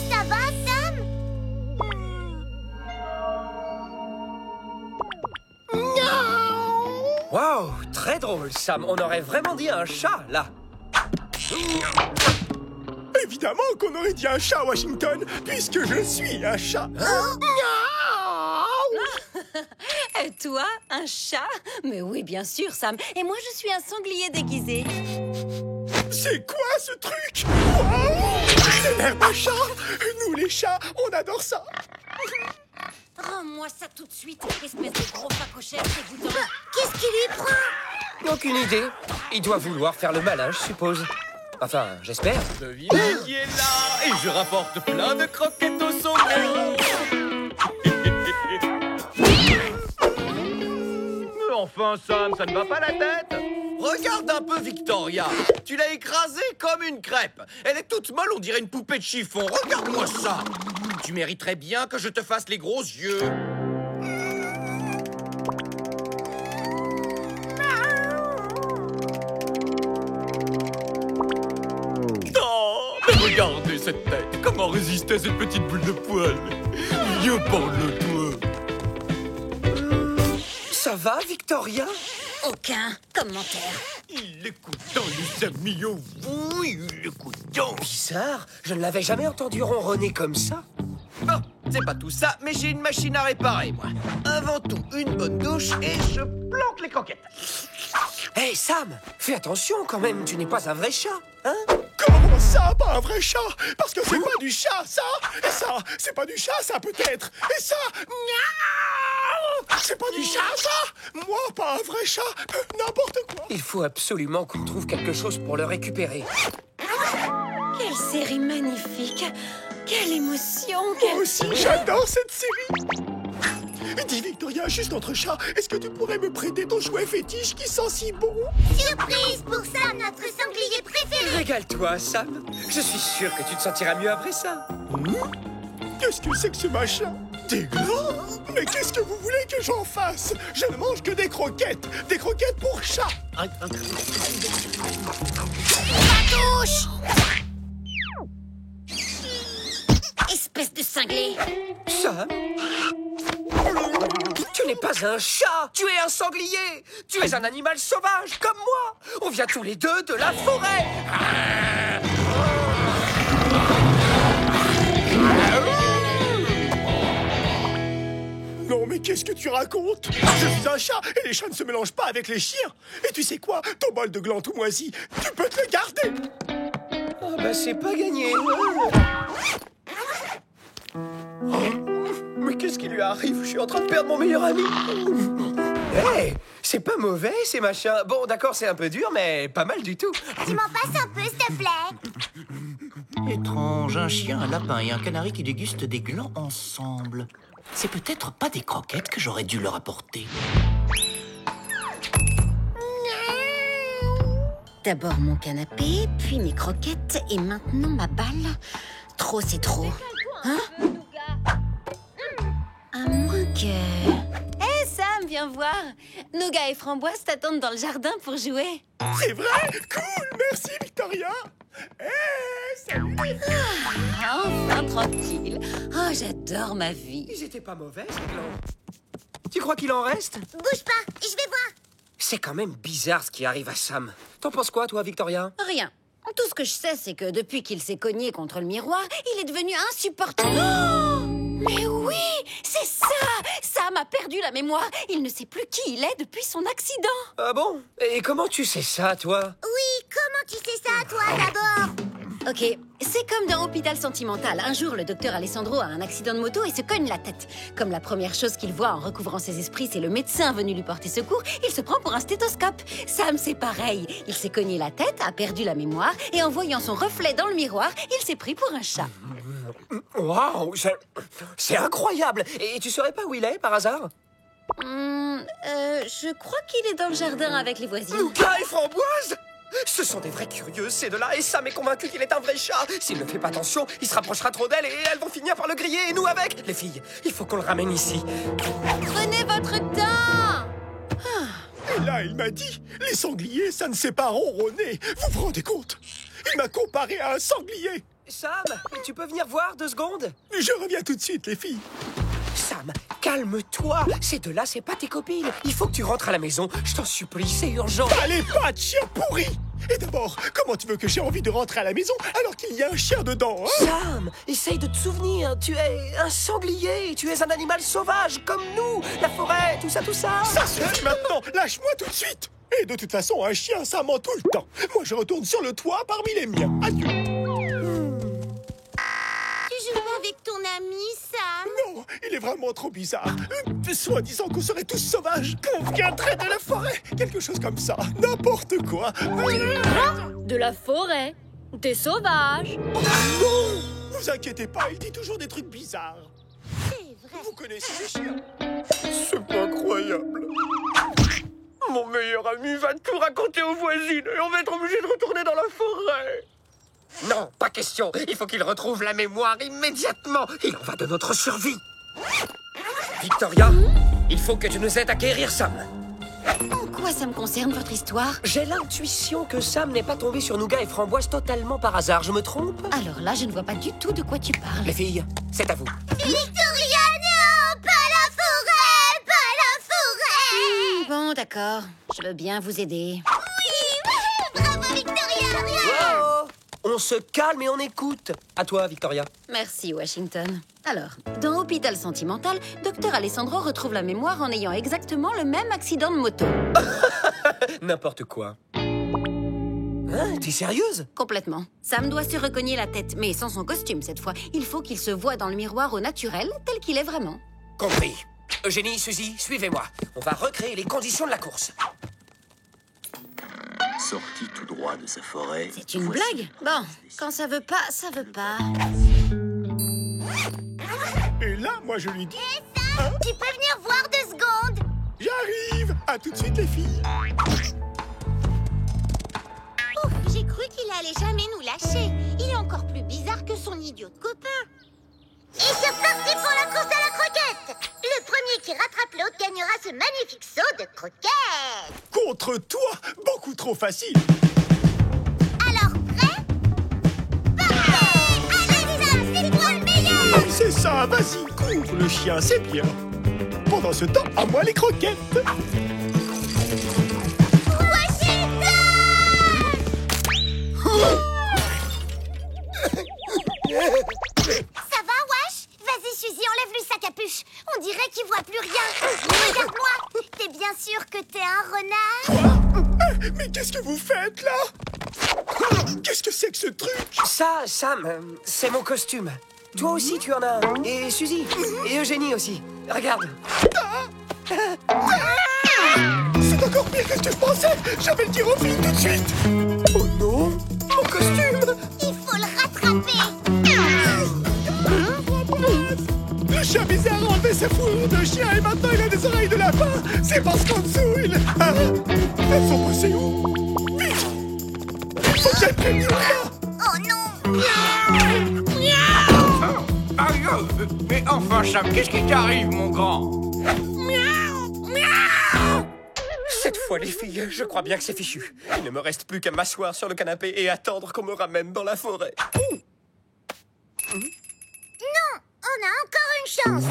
Speaker 4: Ça va, Sam?
Speaker 15: Wow, très drôle, Sam. On aurait vraiment dit un chat, là.
Speaker 1: Évidemment qu'on aurait dit un chat à Washington, puisque je suis un chat.
Speaker 2: Et toi, un chat? Mais oui, bien sûr, Sam. Et moi, je suis un sanglier déguisé.
Speaker 1: C'est quoi ce truc? Waouh! C'est l'air d'un chat! Nous, les chats, on adore ça!
Speaker 2: Rends-moi ça tout de suite, espèce de gros facochère dégoûtant.
Speaker 4: Qu'est-ce qui lui prend?
Speaker 15: Aucune idée. Il doit vouloir faire le malin, je suppose. Enfin, j'espère.
Speaker 7: Devinez qui est là? Et je rapporte plein de croquettes au sommet. Mais enfin, Sam, ça ne va pas la tête? Regarde un peu Victoria. Tu l'as écrasée comme une crêpe. Elle est toute molle, on dirait une poupée de chiffon. Regarde-moi ça. Tu mériterais bien que je te fasse les gros yeux.
Speaker 9: Oh, mais regardez cette tête. Comment résister à cette petite boule de poil? Viens par le toit.
Speaker 15: Ça va, Victoria?
Speaker 2: Aucun commentaire.
Speaker 9: Il est content, les amis, oh oui, il est content.
Speaker 15: Bizarre, je ne l'avais jamais entendu ronronner comme ça.
Speaker 7: Bon, c'est pas tout ça, mais j'ai une machine à réparer, moi. Avant tout, une bonne douche et je planque les croquettes.
Speaker 15: Hé, hey, Sam, fais attention quand même, tu n'es pas un vrai chat, hein?
Speaker 1: Comment ça, pas un vrai chat? Parce que c'est pas du chat, ça! Et ça, c'est pas du chat, ça, peut-être! Et ça, miaou! C'est pas du chat, ça! Moi, pas un vrai chat, n'importe quoi!
Speaker 15: Il faut absolument qu'on trouve quelque chose pour le récupérer.
Speaker 2: Quelle série magnifique! Quelle émotion!
Speaker 1: Moi aussi, j'adore cette série! Dis Victoria, juste entre chats, est-ce que tu pourrais me prêter ton jouet fétiche qui sent si bon?
Speaker 4: Surprise pour Sam, notre sanglier préféré!
Speaker 15: Régale-toi, Sam. Je suis sûr que tu te sentiras mieux après ça.
Speaker 1: Qu'est-ce que c'est que ce machin? Des glands? Mais qu'est-ce que vous voulez que j'en fasse? Je ne mange que des croquettes pour chat!
Speaker 4: La touche!
Speaker 2: Espèce de cinglé!
Speaker 15: Sam? Tu n'es pas un chat, tu es un sanglier. Tu es un animal sauvage, comme moi. On vient tous les deux de la forêt.
Speaker 1: Non, mais qu'est-ce que tu racontes? Je suis un chat et les chats ne se mélangent pas avec les chiens. Et tu sais quoi? Ton bol de gland tout moisi, tu peux te le garder.
Speaker 15: Oh, bah c'est pas gagné.
Speaker 3: Mais qu'est-ce qui lui arrive? Je suis en train de perdre mon meilleur ami.
Speaker 15: Hé, c'est pas mauvais ces machins. Bon, d'accord, c'est un peu dur, mais pas mal du tout.
Speaker 4: Tu m'en passes un peu, s'il te plaît?
Speaker 11: Étrange, un chien, un lapin et un canari qui dégustent des glands ensemble. C'est peut-être pas des croquettes que j'aurais dû leur apporter.
Speaker 2: D'abord mon canapé, puis mes croquettes, et maintenant ma balle. Trop, c'est trop. Hein? À moins que... Hé, Sam, viens voir. Nougat et Framboise t'attendent dans le jardin pour jouer.
Speaker 1: C'est vrai? Cool, merci Victoria. Salut.
Speaker 2: Enfin tranquille. Oh, j'adore ma vie.
Speaker 15: Ils étaient pas mauvais, ces glands. Tu crois qu'il en reste?
Speaker 4: Bouge pas, je vais voir.
Speaker 15: C'est quand même bizarre ce qui arrive à Sam. T'en penses quoi, toi, Victoria?
Speaker 2: Rien. Tout ce que je sais, c'est que depuis qu'il s'est cogné contre le miroir, il est devenu insupportable. Oh! Mais oui, c'est ça! Sam a perdu la mémoire. Il ne sait plus qui il est depuis son accident.
Speaker 15: Ah bon? Et comment tu sais ça, toi?
Speaker 4: Oui, comment tu sais ça, toi, d'abord?
Speaker 2: Ok, c'est comme dans Hôpital Sentimental. Un jour, le docteur Alessandro a un accident de moto et se cogne la tête. Comme la première chose qu'il voit en recouvrant ses esprits, c'est le médecin venu lui porter secours, il se prend pour un stéthoscope. Sam, c'est pareil. Il s'est cogné la tête, a perdu la mémoire, et en voyant son reflet dans le miroir, il s'est pris pour un chat.
Speaker 15: Waouh, c'est incroyable. Et tu saurais pas où il est, par hasard?
Speaker 2: Je crois qu'il est dans le jardin avec les voisines.
Speaker 15: Nougat et Framboise? Ce sont des vrais curieux, ces deux-là, et Sam est convaincu qu'il est un vrai chat. S'il ne fait pas attention, il se rapprochera trop d'elles et elles vont finir par le griller, et nous avec. Les filles, il faut qu'on le ramène ici.
Speaker 2: Prenez votre temps.
Speaker 1: Et là, il m'a dit, les sangliers, ça ne sait pas ronronner. Vous vous rendez compte? Il m'a comparé à un sanglier.
Speaker 15: Sam, tu peux venir voir 2 secondes?
Speaker 1: Je reviens tout de suite, les filles.
Speaker 15: Sam, calme-toi. Ces deux-là, c'est pas tes copines. Il faut que tu rentres à la maison. Je t'en supplie, c'est urgent.
Speaker 1: Allez, pas de chien pourri! Et d'abord, comment tu veux que j'ai envie de rentrer à la maison alors qu'il y a un chien dedans, hein?
Speaker 15: Sam, essaye de te souvenir. Tu es un sanglier. Tu es un animal sauvage comme nous. La forêt, tout ça, tout ça.
Speaker 1: Ça suffit maintenant. Lâche-moi tout de suite. Et de toute façon, un chien, ça ment tout le temps. Moi, je retourne sur le toit parmi les miens. Adieu.
Speaker 4: Tu joues pas avec ton ami, Sam?
Speaker 1: Non, il est vraiment trop bizarre. Soi-disant qu'on serait tous sauvages, qu'on viendrait de la forêt. Quelque chose comme ça. N'importe quoi.
Speaker 10: De la forêt. T'es sauvage.
Speaker 1: Oh non! Vous inquiétez pas, il dit toujours des trucs bizarres.
Speaker 4: C'est vrai.
Speaker 1: Vous connaissez les chiens?
Speaker 3: C'est pas incroyable. Mon meilleur ami va tout raconter aux voisines et on va être obligé de retourner dans la forêt. Non, pas question. Il faut qu'il retrouve la mémoire immédiatement. Il en va de notre survie. Victoria, il faut que tu nous aides à guérir Sam.
Speaker 2: En quoi ça me concerne, votre histoire?
Speaker 15: J'ai l'intuition que Sam n'est pas tombé sur Nougat et Framboise totalement par hasard. Je me trompe?
Speaker 2: Alors là, je ne vois pas du tout de quoi tu parles.
Speaker 15: Les filles, c'est à vous.
Speaker 4: Victoria, non! Pas la forêt! Pas la forêt!
Speaker 2: Bon, d'accord. Je veux bien vous aider.
Speaker 4: Oui! Bravo, Victoria!
Speaker 15: Oh, on se calme et on écoute. À toi, Victoria.
Speaker 2: Merci, Washington. Alors, dans Hôpital Sentimental, Dr Alessandro retrouve la mémoire en ayant exactement le même accident de moto.
Speaker 15: N'importe quoi. Hein, t'es sérieuse?
Speaker 2: Complètement. Sam doit se recogner la tête, mais sans son costume cette fois. Il faut qu'il se voie dans le miroir au naturel, tel qu'il est vraiment.
Speaker 15: Compris. Eugénie, Suzy, suivez-moi. On va recréer les conditions de la course.
Speaker 14: Sorti tout droit de sa forêt...
Speaker 2: C'est une blague? Bon, quand ça veut pas, ça veut pas.
Speaker 1: Et là, moi, je lui dis...
Speaker 4: Sam, tu peux venir voir 2 secondes?
Speaker 1: J'arrive! À tout de suite, les filles!
Speaker 4: Ouf, j'ai cru qu'il allait jamais nous lâcher. Il est encore plus bizarre que son idiot de copain. Et c'est parti pour la course à la croquette! Le premier qui rattrape l'autre gagnera ce magnifique saut de croquette!
Speaker 1: Contre toi? Beaucoup trop facile!
Speaker 4: Alors, prêt? Parfait! Allez, Lisa, c'est toi le meilleur!
Speaker 1: C'est ça, vas-y, cours, le chien, c'est bien. Pendant ce temps, à moi les croquettes.
Speaker 4: Washington! Ça va, Wash? Vas-y, Suzy, enlève-lui sa capuche. On dirait qu'il voit plus rien. Regarde-moi. T'es bien sûr que t'es un renard?
Speaker 1: Quoi? Mais qu'est-ce que vous faites, là? Qu'est-ce que c'est que ce truc?
Speaker 15: Ça, Sam, c'est mon costume. Toi aussi, tu en as un. Et Suzy. Et Eugénie aussi. Regarde.
Speaker 1: C'est encore pire que ce que je pensais. J'avais le dire aux filles tout de suite. Oh non, mon costume.
Speaker 4: Il faut le rattraper.
Speaker 1: Le chien bizarre a enlevé sa fourrure de chien et maintenant il a des oreilles de lapin. C'est parce qu'en dessous, il... Ah, elles sont poussées où? Vite! Faut que j'aille prévenir là.
Speaker 4: Oh non!
Speaker 17: Mais enfin, Sam, qu'est-ce qui t'arrive, mon grand?
Speaker 3: Cette fois, les filles, je crois bien que c'est fichu. Il ne me reste plus qu'à m'asseoir sur le canapé et attendre qu'on me ramène dans la forêt.
Speaker 4: Non! On a encore une chance!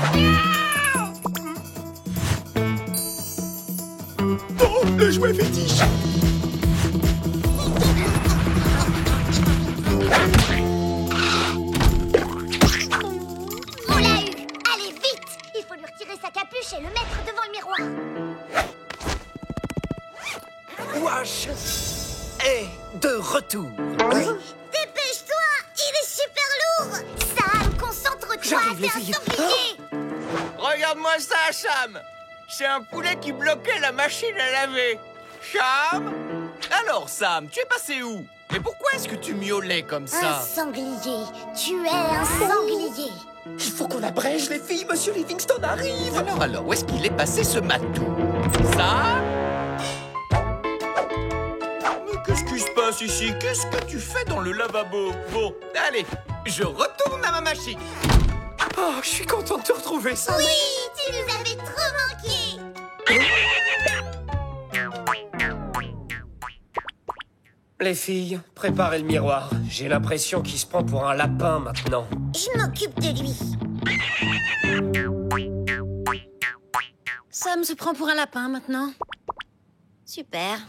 Speaker 1: Oh, le jouet fétiche.
Speaker 4: On l'a eu! Allez, vite! Il faut lui retirer sa capuche et le mettre devant le miroir.
Speaker 15: Wash est de retour.
Speaker 4: Dépêche-toi! Il est super lourd! Sam, concentre-toi!
Speaker 15: J'arrive, les
Speaker 4: T'es un
Speaker 15: filles.
Speaker 4: sanglier!
Speaker 17: Regarde-moi ça, Sam. C'est un poulet qui bloquait la machine à laver. Sam? Alors, Sam, tu es passé où? Et pourquoi est-ce que tu miaulais comme
Speaker 4: Un
Speaker 17: ça?
Speaker 4: sanglier! Tu es un sanglier!
Speaker 3: Il faut qu'on abrège, les filles. Monsieur Livingston arrive.
Speaker 17: Alors, où est-ce qu'il est passé ce matou? Ça? Mais qu'est-ce qui se passe ici? Qu'est-ce que tu fais dans le lavabo? Bon, allez, je retourne à ma machine.
Speaker 3: Oh, je suis content de te retrouver, Sam.
Speaker 4: Oui! Tu nous avais trop manqué!
Speaker 15: Les filles, préparez le miroir. J'ai l'impression qu'il se prend pour un lapin maintenant.
Speaker 4: Je m'occupe de lui.
Speaker 2: Sam se prend pour un lapin maintenant. Super.